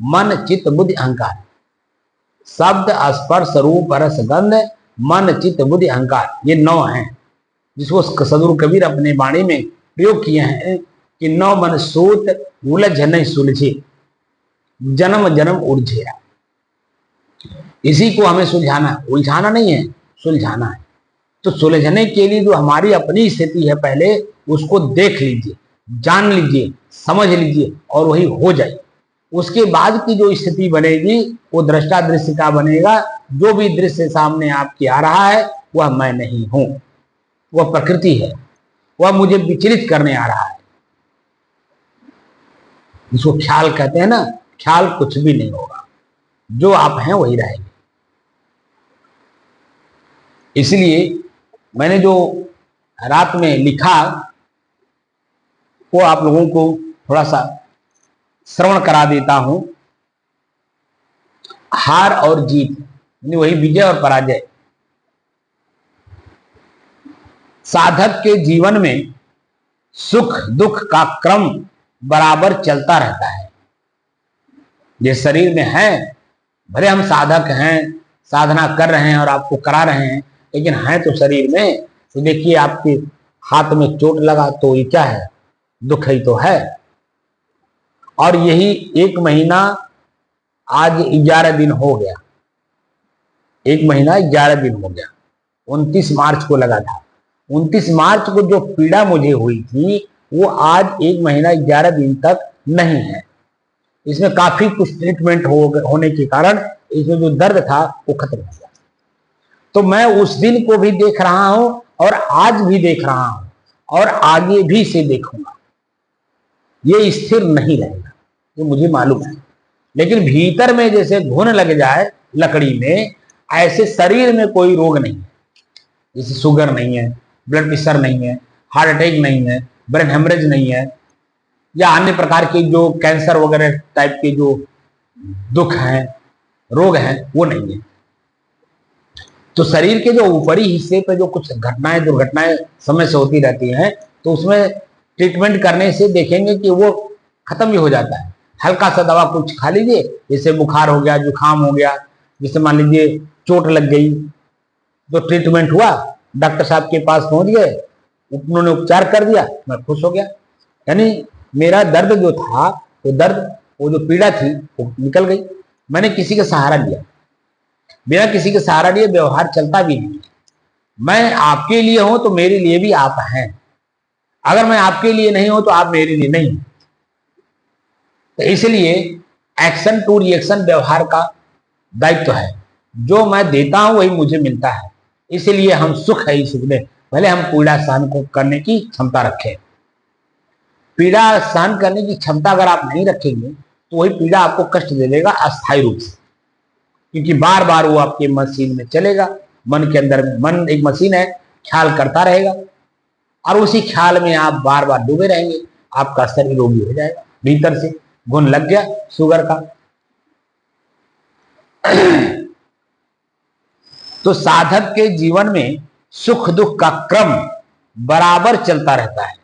मन, चित्त, बुद्धि, अहंकार। शब्द, स्पर्श, रूप, रस, गंध, मन, चित्त, बुद्धि, अहंकार, ये 9 हैं, जिसको सदगुरु कबीर अपने वाणी में प्रयोग किए हैं कि 9 मन सूत उलझ नहीं सुलझे, जन्म जन्म उलझे। इसी को हमें सुलझाना, उलझाना नहीं है, सुलझाना है। तो सुलझने के लिए जो हमारी अपनी स्थिति है, पहले उसको देख लीजिए, जान लीजिए, समझ लीजिए, और वही हो जाए। उसके बाद की जो स्थिति बनेगी वो दृष्टा दृश्य का बनेगा। जो भी दृश्य सामने आपके आ रहा है वह मैं नहीं हूं, वह प्रकृति है, वह मुझे विचलित करने आ रहा है। इसको ख्याल कहते हैं ना, ख्याल कुछ भी नहीं होगा, जो आप हैं वही रहेंगे। इसलिए मैंने जो रात में लिखा वो आप लोगों को थोड़ा सा श्रवण करा देता हूं। हार और जीत यानी वही विजय और पराजय। साधक के जीवन में सुख दुख का क्रम बराबर चलता रहता है। जिस शरीर में है, भले हम साधक हैं, साधना कर रहे हैं और आपको करा रहे हैं, लेकिन हैं तो शरीर में। तो देखिए आपके हाथ में चोट लगा तो ये क्या है, दुख ही तो है। और यही 1 महीना आज 11 दिन हो गया, 1 महीना 11 दिन हो गया। 29 मार्च को लगा था। 29 मार्च को जो पीड़ा मुझे हुई थी वो आज 1 महीना 11 दिन तक नहीं है। इसमें काफी कुछ ट्रीटमेंट होने के कारण इसमें जो दर्द था वो खत्म हो गया। तो मैं उस दिन को भी देख रहा हूं और आज भी देख रहा हूं और आगे भी से देखूंगा। ये स्थिर नहीं रहेगा, ये मुझे मालूम है। लेकिन भीतर में जैसे घुन लग जाए लकड़ी में, ऐसे शरीर में कोई रोग नहीं है। जैसे शुगर नहीं है, ब्लड प्रेशर नहीं है, हार्ट अटैक नहीं है, ब्रेन हेमरेज नहीं है, या अन्य प्रकार के जो कैंसर वगैरह टाइप के जो दुख हैं, रोग हैं, वो नहीं है। तो शरीर के जो ऊपरी हिस्से पे जो कुछ घटनाएं दुर्घटनाएं समय से होती रहती हैं, तो उसमें ट्रीटमेंट करने से देखेंगे कि वो खत्म भी हो जाता है। हल्का सा दवा कुछ खा लीजिए, जैसे बुखार हो गया, जुकाम हो गया, जैसे मान लीजिए चोट लग गई, तो ट्रीटमेंट हुआ, डॉक्टर साहब के पास पहुंच गए, उन्होंने उपचार कर दिया, मैं खुश हो गया। यानी मेरा दर्द जो था, वो दर्द, वो जो पीड़ा थी वो निकल गई। मैंने किसी का सहारा लिया, बिना किसी के सहारा लिए व्यवहार चलता भी नहीं। मैं आपके लिए हूं तो मेरे लिए भी आप हैं। अगर मैं आपके लिए नहीं हूं तो आप मेरे लिए नहीं। तो इसलिए एक्शन टू रिएक्शन व्यवहार का दायित्व है। जो मैं देता हूं वही मुझे मिलता है। इसलिए हम सुख है इस सुख में, भले हम पीड़ा सहन को करने की क्षमता रखें। पीड़ा सहन करने की क्षमता अगर आप नहीं रखेंगे तो वही पीड़ा आपको कष्ट दे देगा अस्थायी रूप से, क्योंकि बार बार वो आपके मशीन में चलेगा। मन के अंदर, मन एक मशीन है, ख्याल करता रहेगा और उसी ख्याल में आप बार बार डूबे रहेंगे। आपका शरीर रोगी हो जाएगा, भीतर से घुन लग गया शुगर का। तो साधक के जीवन में सुख दुख का क्रम बराबर चलता रहता है,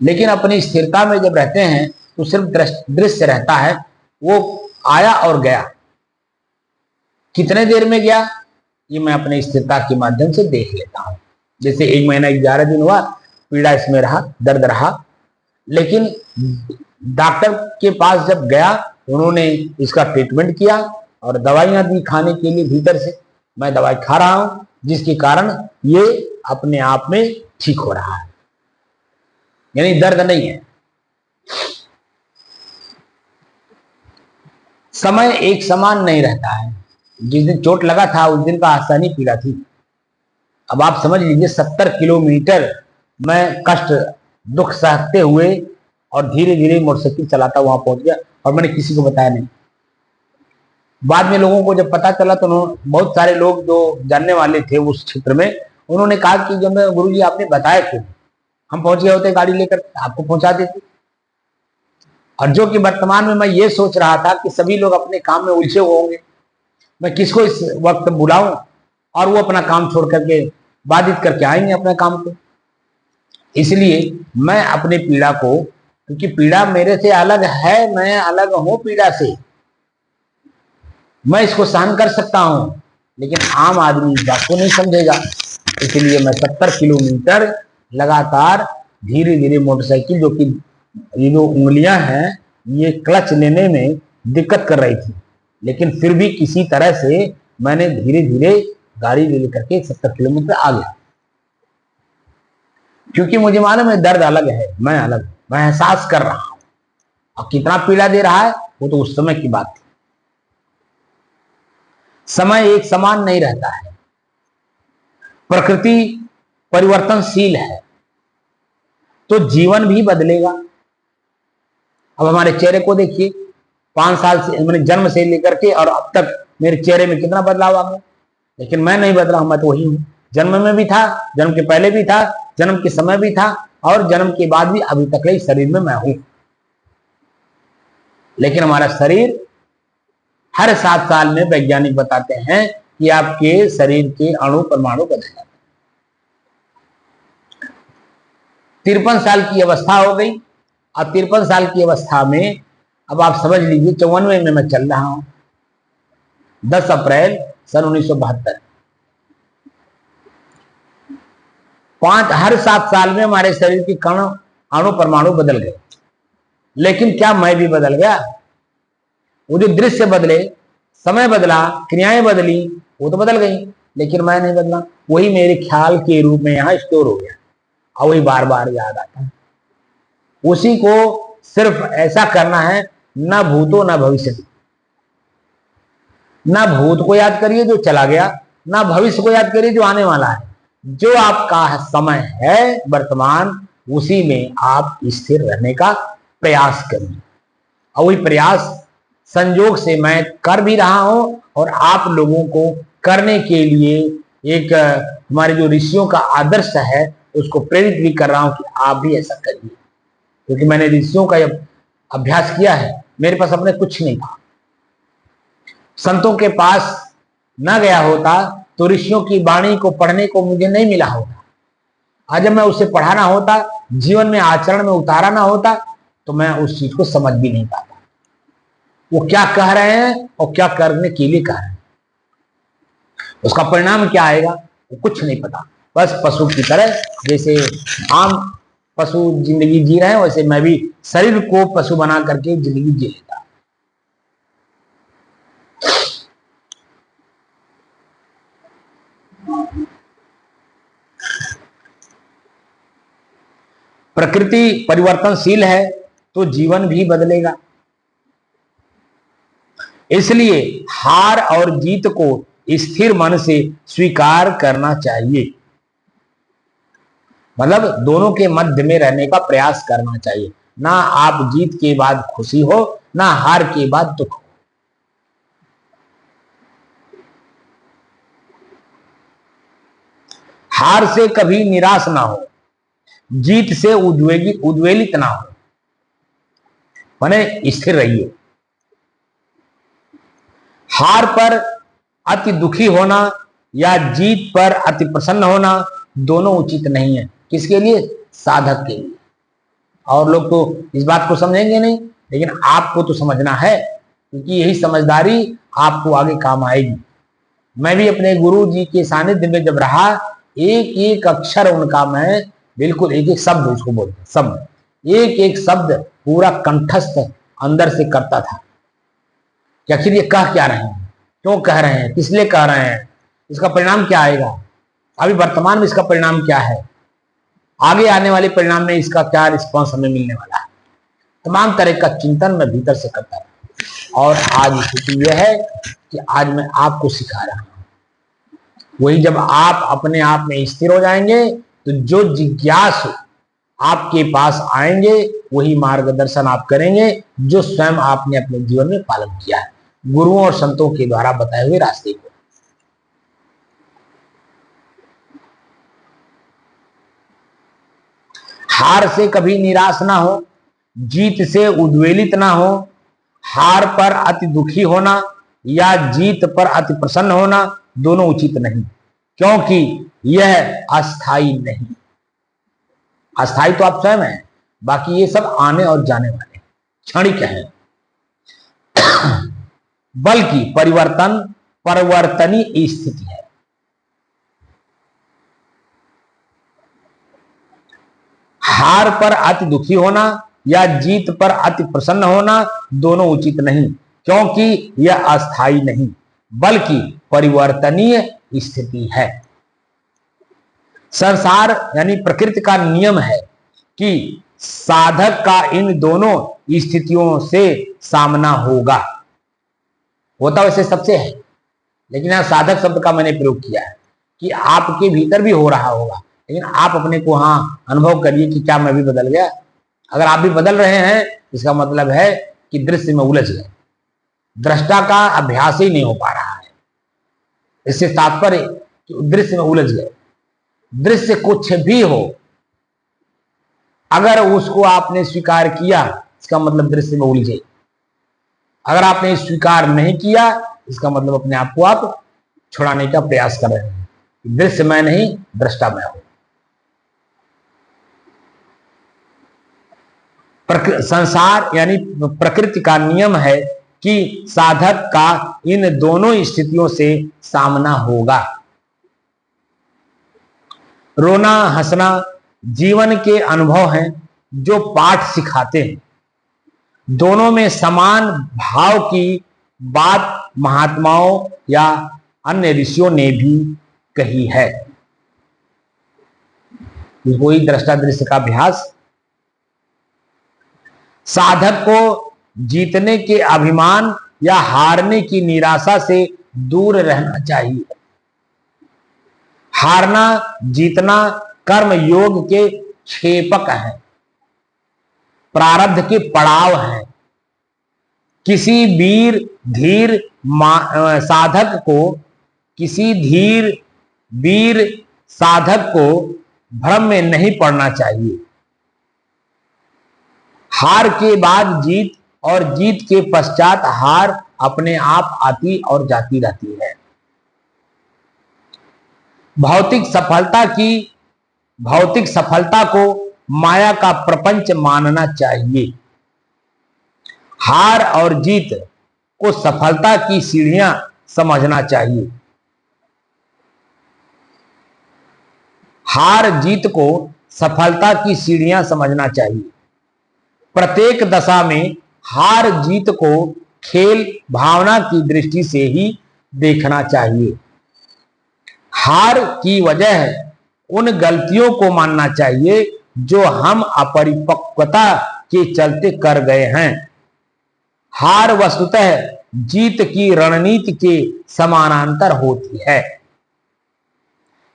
लेकिन अपनी स्थिरता में जब रहते हैं तो सिर्फ दृश्य रहता है। वो आया और गया, कितने देर में गया ये मैं अपने स्थिरता के माध्यम से देख लेता हूं। जैसे 1 महीना 11 दिन हुआ, पीड़ा इसमें रहा, दर्द रहा, लेकिन डॉक्टर के पास जब गया उन्होंने इसका ट्रीटमेंट किया और दवाइयां दी खाने के लिए। भीतर से मैं दवाई खा रहा हूं, जिसके कारण ये अपने आप में ठीक हो रहा है, यानी दर्द नहीं है। समय एक समान नहीं रहता है। जिस दिन चोट लगा था उस दिन का आसानी पीड़ा थी। अब आप समझ लीजिए 70 किलोमीटर मैं कष्ट दुख सहते हुए और धीरे धीरे मोटरसाइकिल चलाता वहां पहुंच गया और मैंने किसी को बताया नहीं। बाद में लोगों को जब पता चला तो बहुत सारे लोग जो जानने वाले थे उस क्षेत्र में, उन्होंने कहा कि जब मैं गुरुजी आपने बताया क्यों, हम पहुंच गए होते गाड़ी लेकर, आपको पहुंचा देते। और जो कि वर्तमान में मैं ये सोच रहा था कि सभी लोग अपने काम में उलझे हुए होंगे, मैं किसको इस वक्त बुलाऊं और वो अपना काम छोड़ करके बाधित करके आएंगे अपने काम को। इसलिए मैं अपने पीड़ा को, क्योंकि पीड़ा मेरे से अलग है, मैं अलग हूं पीड़ा से, मैं इसको सहन कर सकता हूं, लेकिन आम आदमी इस बात को नहीं समझेगा। इसलिए मैं 70 किलोमीटर लगातार धीरे धीरे मोटरसाइकिल, जो कि ये जो उंगलियां हैं ये क्लच लेने में दिक्कत कर रही थी, लेकिन फिर भी किसी तरह से मैंने धीरे धीरे गाड़ी ले लेकर के 70 किलोमीटर आ गया। क्योंकि मुझे मालूम है दर्द अलग है, मैं अलग हूं, मैं एहसास कर रहा हूं। अब कितना पीड़ा दे रहा है वो तो उस समय की बात थी। समय एक समान नहीं रहता है, प्रकृति परिवर्तनशील है, तो जीवन भी बदलेगा। अब हमारे चेहरे को देखिए, 5 साल से मैंने जन्म से लेकर के और अब तक मेरे चेहरे में कितना बदलाव आ गया, लेकिन मैं नहीं बदला हूं, मैं तो वही हूं। जन्म में भी था, जन्म के पहले भी था, जन्म के समय भी था और जन्म के बाद भी अभी तक इस शरीर में मैं हूं। लेकिन हमारा शरीर हर 7 साल में वैज्ञानिक बताते हैं कि आपके शरीर के अणु परमाणु बदल जाते हैं। 53 साल की अवस्था हो गई। अब 53 साल की अवस्था में अब आप समझ लीजिए 94 में मैं चल रहा हूं, 10 अप्रैल सन 1972। हर 7 साल में हमारे शरीर के कण अणु परमाणु बदल गए। लेकिन क्या मैं भी बदल गया? वो जो दृश्य बदले, समय बदला, क्रियाएं बदली, वो तो बदल गई, लेकिन मैं नहीं बदला। वही मेरे ख्याल के रूप में यहां स्टोर हो गया और वही बार बार याद आता है। उसी को सिर्फ ऐसा करना है, न भूतो न भविष्य। ना भूत को याद करिए जो चला गया, ना भविष्य को याद करिए जो आने वाला है। जो आपका समय है वर्तमान, उसी में आप स्थिर रहने का प्रयास करिए। और वही प्रयास संयोग से मैं कर भी रहा हूं और आप लोगों को करने के लिए एक हमारे जो ऋषियों का आदर्श है उसको प्रेरित भी कर रहा हूं कि आप भी ऐसा करिए। क्योंकि मैंने ऋषियों का अभ्यास किया है, मेरे पास अपने कुछ नहीं था। संतों के पास न गया होता तो ऋषियों की वाणी को पढ़ने को मुझे नहीं मिला होता। आज जब मैं उसे पढ़ाना होता, जीवन में आचरण में उतारा ना होता, तो मैं उस चीज को समझ भी नहीं पाता। वो क्या कह रहे हैं और क्या करने के लिए कह रहे हैं, उसका परिणाम क्या आएगा वो कुछ नहीं पता। बस पशु की तरह, जैसे आम पशु जिंदगी जी रहे हैं, वैसे मैं भी शरीर को पशु बना करके जिंदगी जी लेता। प्रकृति परिवर्तनशील है तो जीवन भी बदलेगा। इसलिए हार और जीत को स्थिर मन से स्वीकार करना चाहिए। मतलब दोनों के मध्य में रहने का प्रयास करना चाहिए। ना आप जीत के बाद खुशी हो, ना हार के बाद दुख हो। हार से कभी निराश ना हो, जीत से उद्वेलित ना हो, माने स्थिर रहिए। हार पर अति दुखी होना या जीत पर अति प्रसन्न होना दोनों उचित नहीं है। किसके लिए? साधक के लिए। और लोग तो इस बात को समझेंगे नहीं, लेकिन आपको तो समझना है, क्योंकि यही समझदारी आपको आगे काम आएगी। मैं भी अपने गुरु जी के सानिध्य में जब रहा, एक एक अक्षर उनका मैं बिल्कुल एक एक शब्द उसको बोलते, शब्द एक एक शब्द पूरा कंठस्थ अंदर से करता था कि आखिर ये कह क्या रहे हैं, क्यों कह रहे हैं, किस लिए कह रहे हैं, इसका परिणाम क्या आएगा, अभी वर्तमान में इसका परिणाम क्या है, आगे आने वाले परिणाम में इसका क्या रिस्पॉन्स हमें मिलने वाला है। तमाम तरह का चिंतन मैं भीतर से करता रहा। और आज स्थिति यह है कि आज मैं आपको सिखा रहा हूं। वही जब आप अपने आप में स्थिर हो जाएंगे तो जो जिज्ञासु आपके पास आएंगे वही मार्गदर्शन आप करेंगे जो स्वयं आपने अपने जीवन में पालन किया है, गुरुओं और संतों के द्वारा बताए हुए रास्ते को। हार से कभी निराश ना हो, जीत से उद्वेलित ना हो। हार पर अति दुखी होना या जीत पर अति प्रसन्न होना दोनों उचित नहीं, क्योंकि यह अस्थाई नहीं। अस्थाई तो आप स्वयं हैं, बाकी ये सब आने और जाने वाले क्षणिक हैं। बल्कि परिवर्तनीय स्थिति है। हार पर अति दुखी होना या जीत पर अति प्रसन्न होना दोनों उचित नहीं, क्योंकि यह अस्थाई नहीं बल्कि परिवर्तनीय स्थिति है। संसार यानी प्रकृति का नियम है कि साधक का इन दोनों स्थितियों से सामना होगा। होता वैसे सबसे है, लेकिन यहां साधक शब्द का मैंने प्रयोग किया है कि आपके भीतर भी हो रहा होगा, लेकिन आप अपने को अनुभव करिए कि क्या मैं भी बदल गया। अगर आप भी बदल रहे हैं इसका मतलब है कि दृश्य में उलझ गए, दृष्टा का अभ्यास ही नहीं हो पा रहा है। इससे तात्पर्य कि दृश्य में उलझ गए। दृश्य कुछ भी हो, अगर उसको आपने स्वीकार किया इसका मतलब दृश्य में उलझे। अगर आपने स्वीकार नहीं किया इसका मतलब अपने आप को आप छुड़ाने का प्रयास कर रहे हैं। दृश्य मैं नहीं, दृष्टा मैं हूं। संसार यानी प्रकृति का नियम है कि साधक का इन दोनों स्थितियों से सामना होगा। रोना हंसना जीवन के अनुभव हैं जो पाठ सिखाते हैं। दोनों में समान भाव की बात महात्माओं या अन्य ऋषियों ने भी कही है। वही दृष्टा दृश्य का अभ्यास। साधक को जीतने के अभिमान या हारने की निराशा से दूर रहना चाहिए। हारना जीतना कर्म योग के क्षेपक है, प्रारब्ध के पड़ाव है। किसी वीर साधक को भ्रम में नहीं पड़ना चाहिए। हार के बाद जीत और जीत के पश्चात हार अपने आप आती और जाती रहती है। भौतिक सफलता को माया का प्रपंच मानना चाहिए। हार और जीत को सफलता की सीढ़ियां समझना चाहिए। हार जीत को सफलता की सीढ़ियां समझना चाहिए। प्रत्येक दशा में हार जीत को खेल भावना की दृष्टि से ही देखना चाहिए। हार की वजह उन गलतियों को मानना चाहिए जो हम अपरिपक्वता के चलते कर गए हैं। हार वस्तुतः जीत की रणनीति के समानांतर होती है।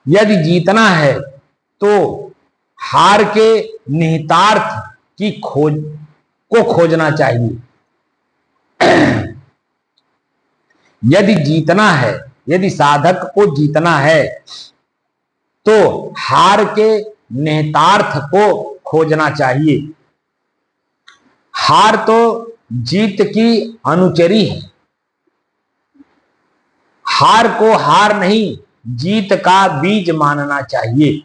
यदि जीतना है तो हार के निहितार्थ की खोजना चाहिए। यदि साधक को जीतना है तो हार के निहितार्थ को खोजना चाहिए। हार तो जीत की अनुचरी है। हार को हार नहीं, जीत का बीज मानना चाहिए।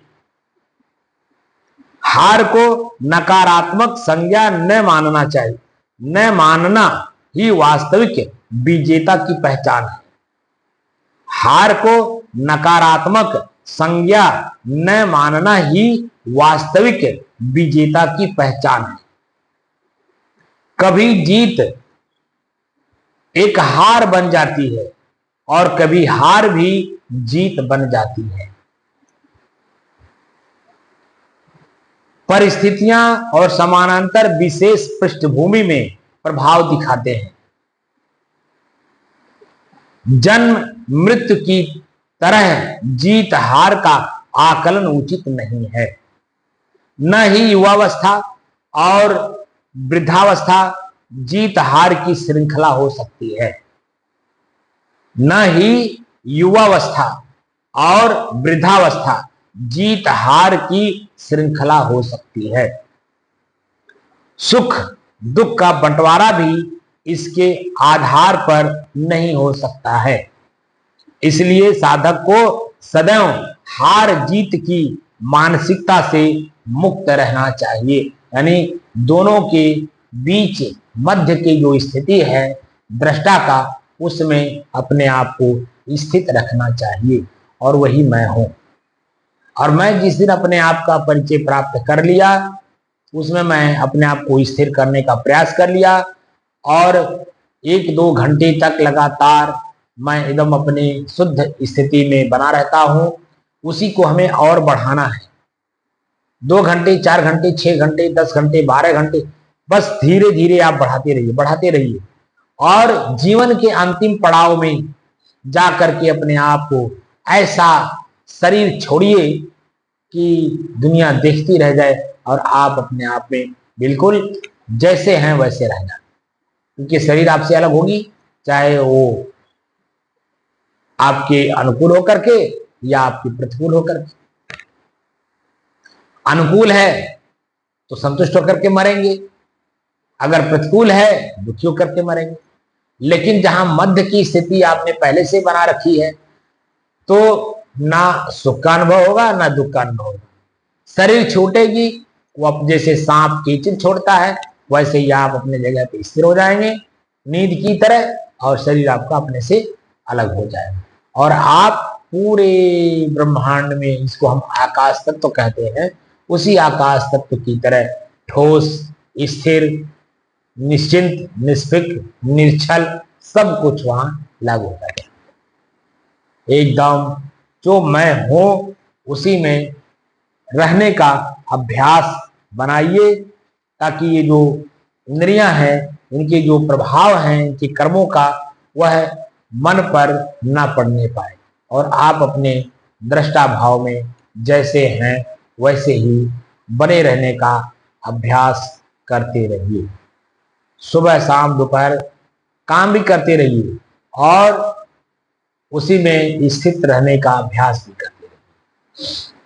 हार को नकारात्मक संज्ञा न मानना चाहिए। न मानना ही वास्तविक विजेता की पहचान है। हार को नकारात्मक संज्ञा न मानना ही वास्तविक विजेता की पहचान है। कभी जीत एक हार बन जाती है और कभी हार भी जीत बन जाती है। परिस्थितियां और समानांतर विशेष पृष्ठभूमि में प्रभाव दिखाते हैं। जन्म मृत्यु की तरह जीत हार का आकलन उचित नहीं है। न ही युवावस्था और वृद्धावस्था जीत हार की श्रृंखला हो सकती है। न ही युवावस्था और वृद्धावस्था जीत हार की श्रृंखला हो सकती है। सुख दुख का बंटवारा भी इसके आधार पर नहीं हो सकता है। इसलिए साधक को सदैव हार जीत की मानसिकता से मुक्त रहना चाहिए। यानी दोनों के बीच मध्य की जो स्थिति है दृष्टा का, उसमें अपने आप को स्थित रखना चाहिए। और वही मैं हूं। और मैं जिस दिन अपने आप का परिचय प्राप्त कर लिया उसमें मैं अपने आप को स्थिर करने का प्रयास कर लिया और 1-2 घंटे तक लगातार मैं एकदम अपनी शुद्ध स्थिति में बना रहता हूं। उसी को हमें और बढ़ाना है। 2 घंटे, 4 घंटे, 6 घंटे, 10 घंटे, 12 घंटे, बस धीरे धीरे आप बढ़ाते रहिए और जीवन के अंतिम पड़ाव में जा करके अपने आप को ऐसा शरीर छोड़िए कि दुनिया देखती रह जाए और आप अपने आप में बिल्कुल जैसे हैं वैसे रह जाए। क्योंकि शरीर आपसे अलग होगी, चाहे वो आपके अनुकूल होकर के या आपके प्रतिकूल होकर के। अनुकूल है तो संतुष्ट होकर के मरेंगे, अगर प्रतिकूल है दुखी होकर के मरेंगे। लेकिन जहां मध्य की स्थिति आपने पहले से बना रखी है तो ना सुख का अनुभव होगा ना दुख का अनुभव होगा। शरीर छूटेगी, वो जैसे सांप कीचड़ छोड़ता है वैसे ही आप अपने जगह पे स्थिर हो जाएंगे नींद की तरह, और शरीर आपका अपने से अलग हो जाएगा और आप पूरे ब्रह्मांड में, इसको हम आकाश तत्व कहते हैं, उसी आकाश तत्व की तरह ठोस, स्थिर, निश्चिंत, निष्फिक्र, निर्छल, सब कुछ वहां लागू होता है। एकदम जो मैं हूं उसी में रहने का अभ्यास बनाइए, ताकि ये जो इंद्रियां हैं, इनके जो प्रभाव हैं, इनके कर्मों का, वह मन पर ना पड़ने पाए और आप अपने दृष्टा भाव में जैसे हैं वैसे ही बने रहने का अभ्यास करते रहिए। सुबह शाम दोपहर काम भी करते रहिए और उसी में स्थित रहने का अभ्यास भी करते रहिए।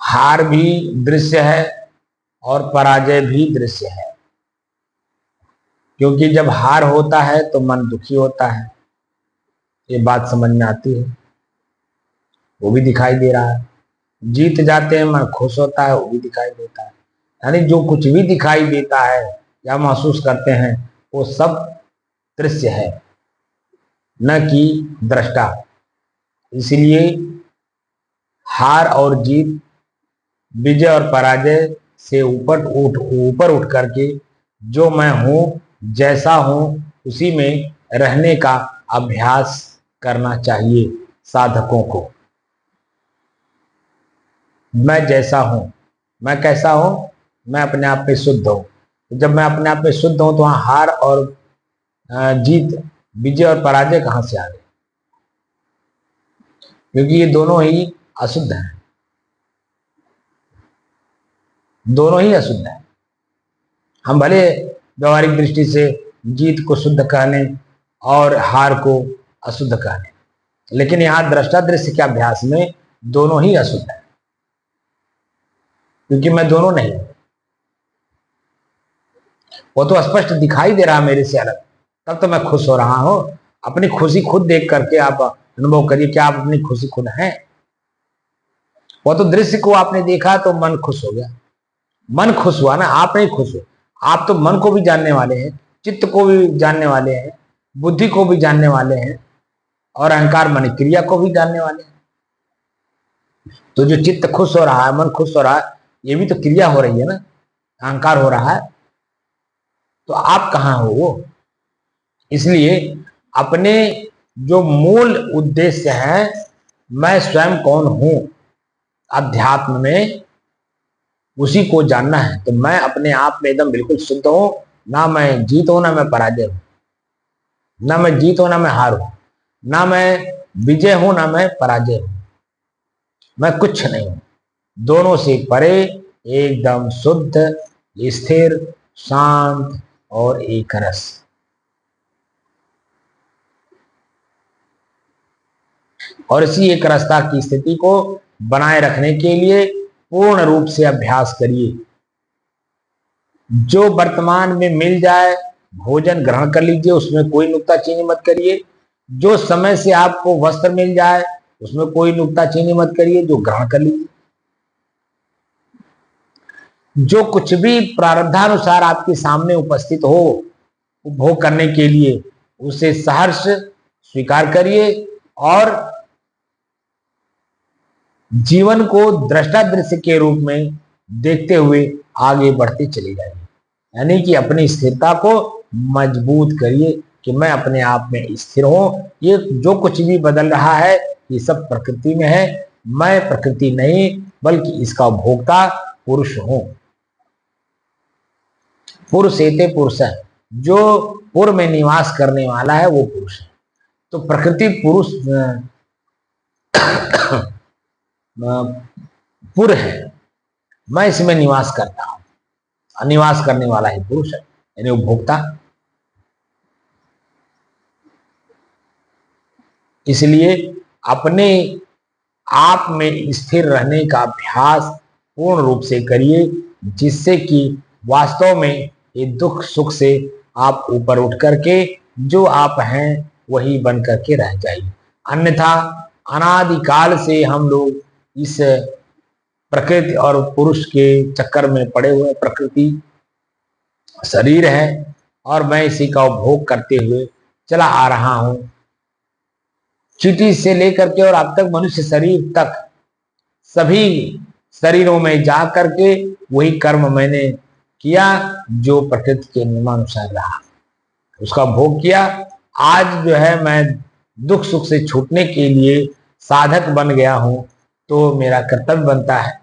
हार भी दृश्य है और पराजय भी दृश्य है, क्योंकि जब हार होता है तो मन दुखी होता है, ये बात समझ में आती है, वो भी दिखाई दे रहा है। जीत जाते हैं मन खुश होता है, वो भी दिखाई देता है। यानी जो कुछ भी दिखाई देता है या महसूस करते हैं वो सब दृश्य है, न कि दृष्टा। इसलिए हार और जीत, विजय और पराजय से ऊपर उठ करके जो मैं हूं, जैसा हूं, उसी में रहने का अभ्यास करना चाहिए साधकों को। मैं जैसा हूं, मैं कैसा हूं, मैं अपने आप में शुद्ध हूं। जब मैं अपने आप में शुद्ध हूं तो वहां हार और जीत, विजय और पराजय कहां से आ गए? क्योंकि ये दोनों ही अशुद्ध हैं, दोनों ही अशुद्ध हैं। हम भले व्यवहारिक दृष्टि से जीत को शुद्ध कह लें और हार को अशुद्ध कह लें, लेकिन यहां दृष्टा दृश्य के अभ्यास में दोनों ही अशुद्ध है, क्योंकि मैं दोनों नहीं। वो तो स्पष्ट दिखाई दे रहा मेरे से अलग, तब तो मैं खुश हो रहा हूं। अपनी खुशी खुद देख करके आप अनुभव करिए कि आप अपनी खुशी खुद हैं। वो तो दृश्य को आपने देखा तो मन खुश हो गया, मन खुश हुआ ना, आप नहीं खुश हो। आप तो मन को भी जानने वाले हैं, चित्त को भी जानने वाले हैं, बुद्धि को भी जानने वाले हैं, और अहंकार मन क्रिया को भी जानने वाले हैं। तो जो चित्त खुश हो रहा है, मन खुश हो रहा है, ये भी तो क्रिया हो रही है ना, अहंकार हो रहा है। तो आप कहाँ हो वो? इसलिए अपने जो मूल उद्देश्य है, मैं स्वयं कौन हूं अध्यात्म में, उसी को जानना है। तो मैं अपने आप में एकदम बिल्कुल शुद्ध हूं, ना मैं जीत हूं ना मैं पराजय हूं, ना मैं जीत हूं ना मैं हार हूं, ना मैं विजय हूं ना मैं पराजय हूं, मैं कुछ नहीं हूं। दोनों से परे एकदम शुद्ध, स्थिर, शांत और एक रस। और इसी एक रसता की स्थिति को बनाए रखने के लिए पूर्ण रूप से अभ्यास करिए। जो वर्तमान में मिल जाए भोजन ग्रहण कर लीजिए, उसमें कोई नुक्ताचीनी मत करिए। जो समय से आपको वस्त्र मिल जाए उसमें कोई नुक्ताचीनी मत करिए, जो ग्रहण कर लीजिए। जो कुछ भी प्रारब्धानुसार आपके सामने उपस्थित हो उपभोग करने के लिए, उसे सहर्ष स्वीकार करिए और जीवन को दृष्टा दृश्य के रूप में देखते हुए आगे बढ़ते चले जाइए। यानी कि अपनी स्थिरता को मजबूत करिए कि मैं अपने आप में स्थिर हूं। ये जो कुछ भी बदल रहा है ये सब प्रकृति में है, मैं प्रकृति नहीं बल्कि इसका उपभोक्ता पुरुष हूं। पुरुष एते पुरुष है, जो पुर में निवास करने वाला है वो पुरुष है। तो प्रकृति पुरुष पुर है, मैं इसमें निवास करता हूं। निवास करने वाला ही पुरुष है, यानी उपभोक्ता। इसलिए अपने आप में स्थिर रहने का अभ्यास पूर्ण रूप से करिए, जिससे कि वास्तव में ये दुख सुख से आप ऊपर उठ करके जो आप हैं वही बन करके रह जाइए। अन्यथा अनादिकाल से हम लोग इस प्रकृति और पुरुष के चक्कर में पड़े हुए, प्रकृति शरीर है और मैं इसी का उपभोग करते हुए चला आ रहा हूं। चींटी से लेकर के और अब तक मनुष्य शरीर तक सभी शरीरों में जा करके वही कर्म मैंने किया जो प्रकृति के नियमानुसार रहा, उसका भोग किया। आज जो है मैं दुख सुख से छूटने के लिए साधक बन गया हूं, तो मेरा कर्तव्य बनता है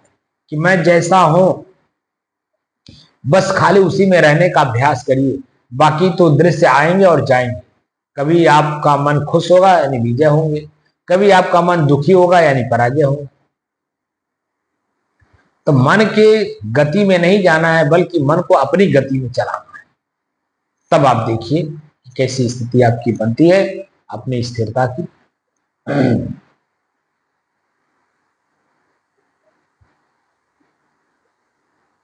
कि मैं जैसा हूं बस खाली उसी में रहने का अभ्यास करिए। बाकी तो दृश्य आएंगे और जाएंगे। कभी आपका मन खुश होगा यानी विजय होंगे, कभी आपका मन दुखी होगा यानी पराजय होगा। तो मन के गति में नहीं जाना है, बल्कि मन को अपनी गति में चलाना है। तब आप देखिए कैसी स्थिति आपकी बनती है अपनी स्थिरता की।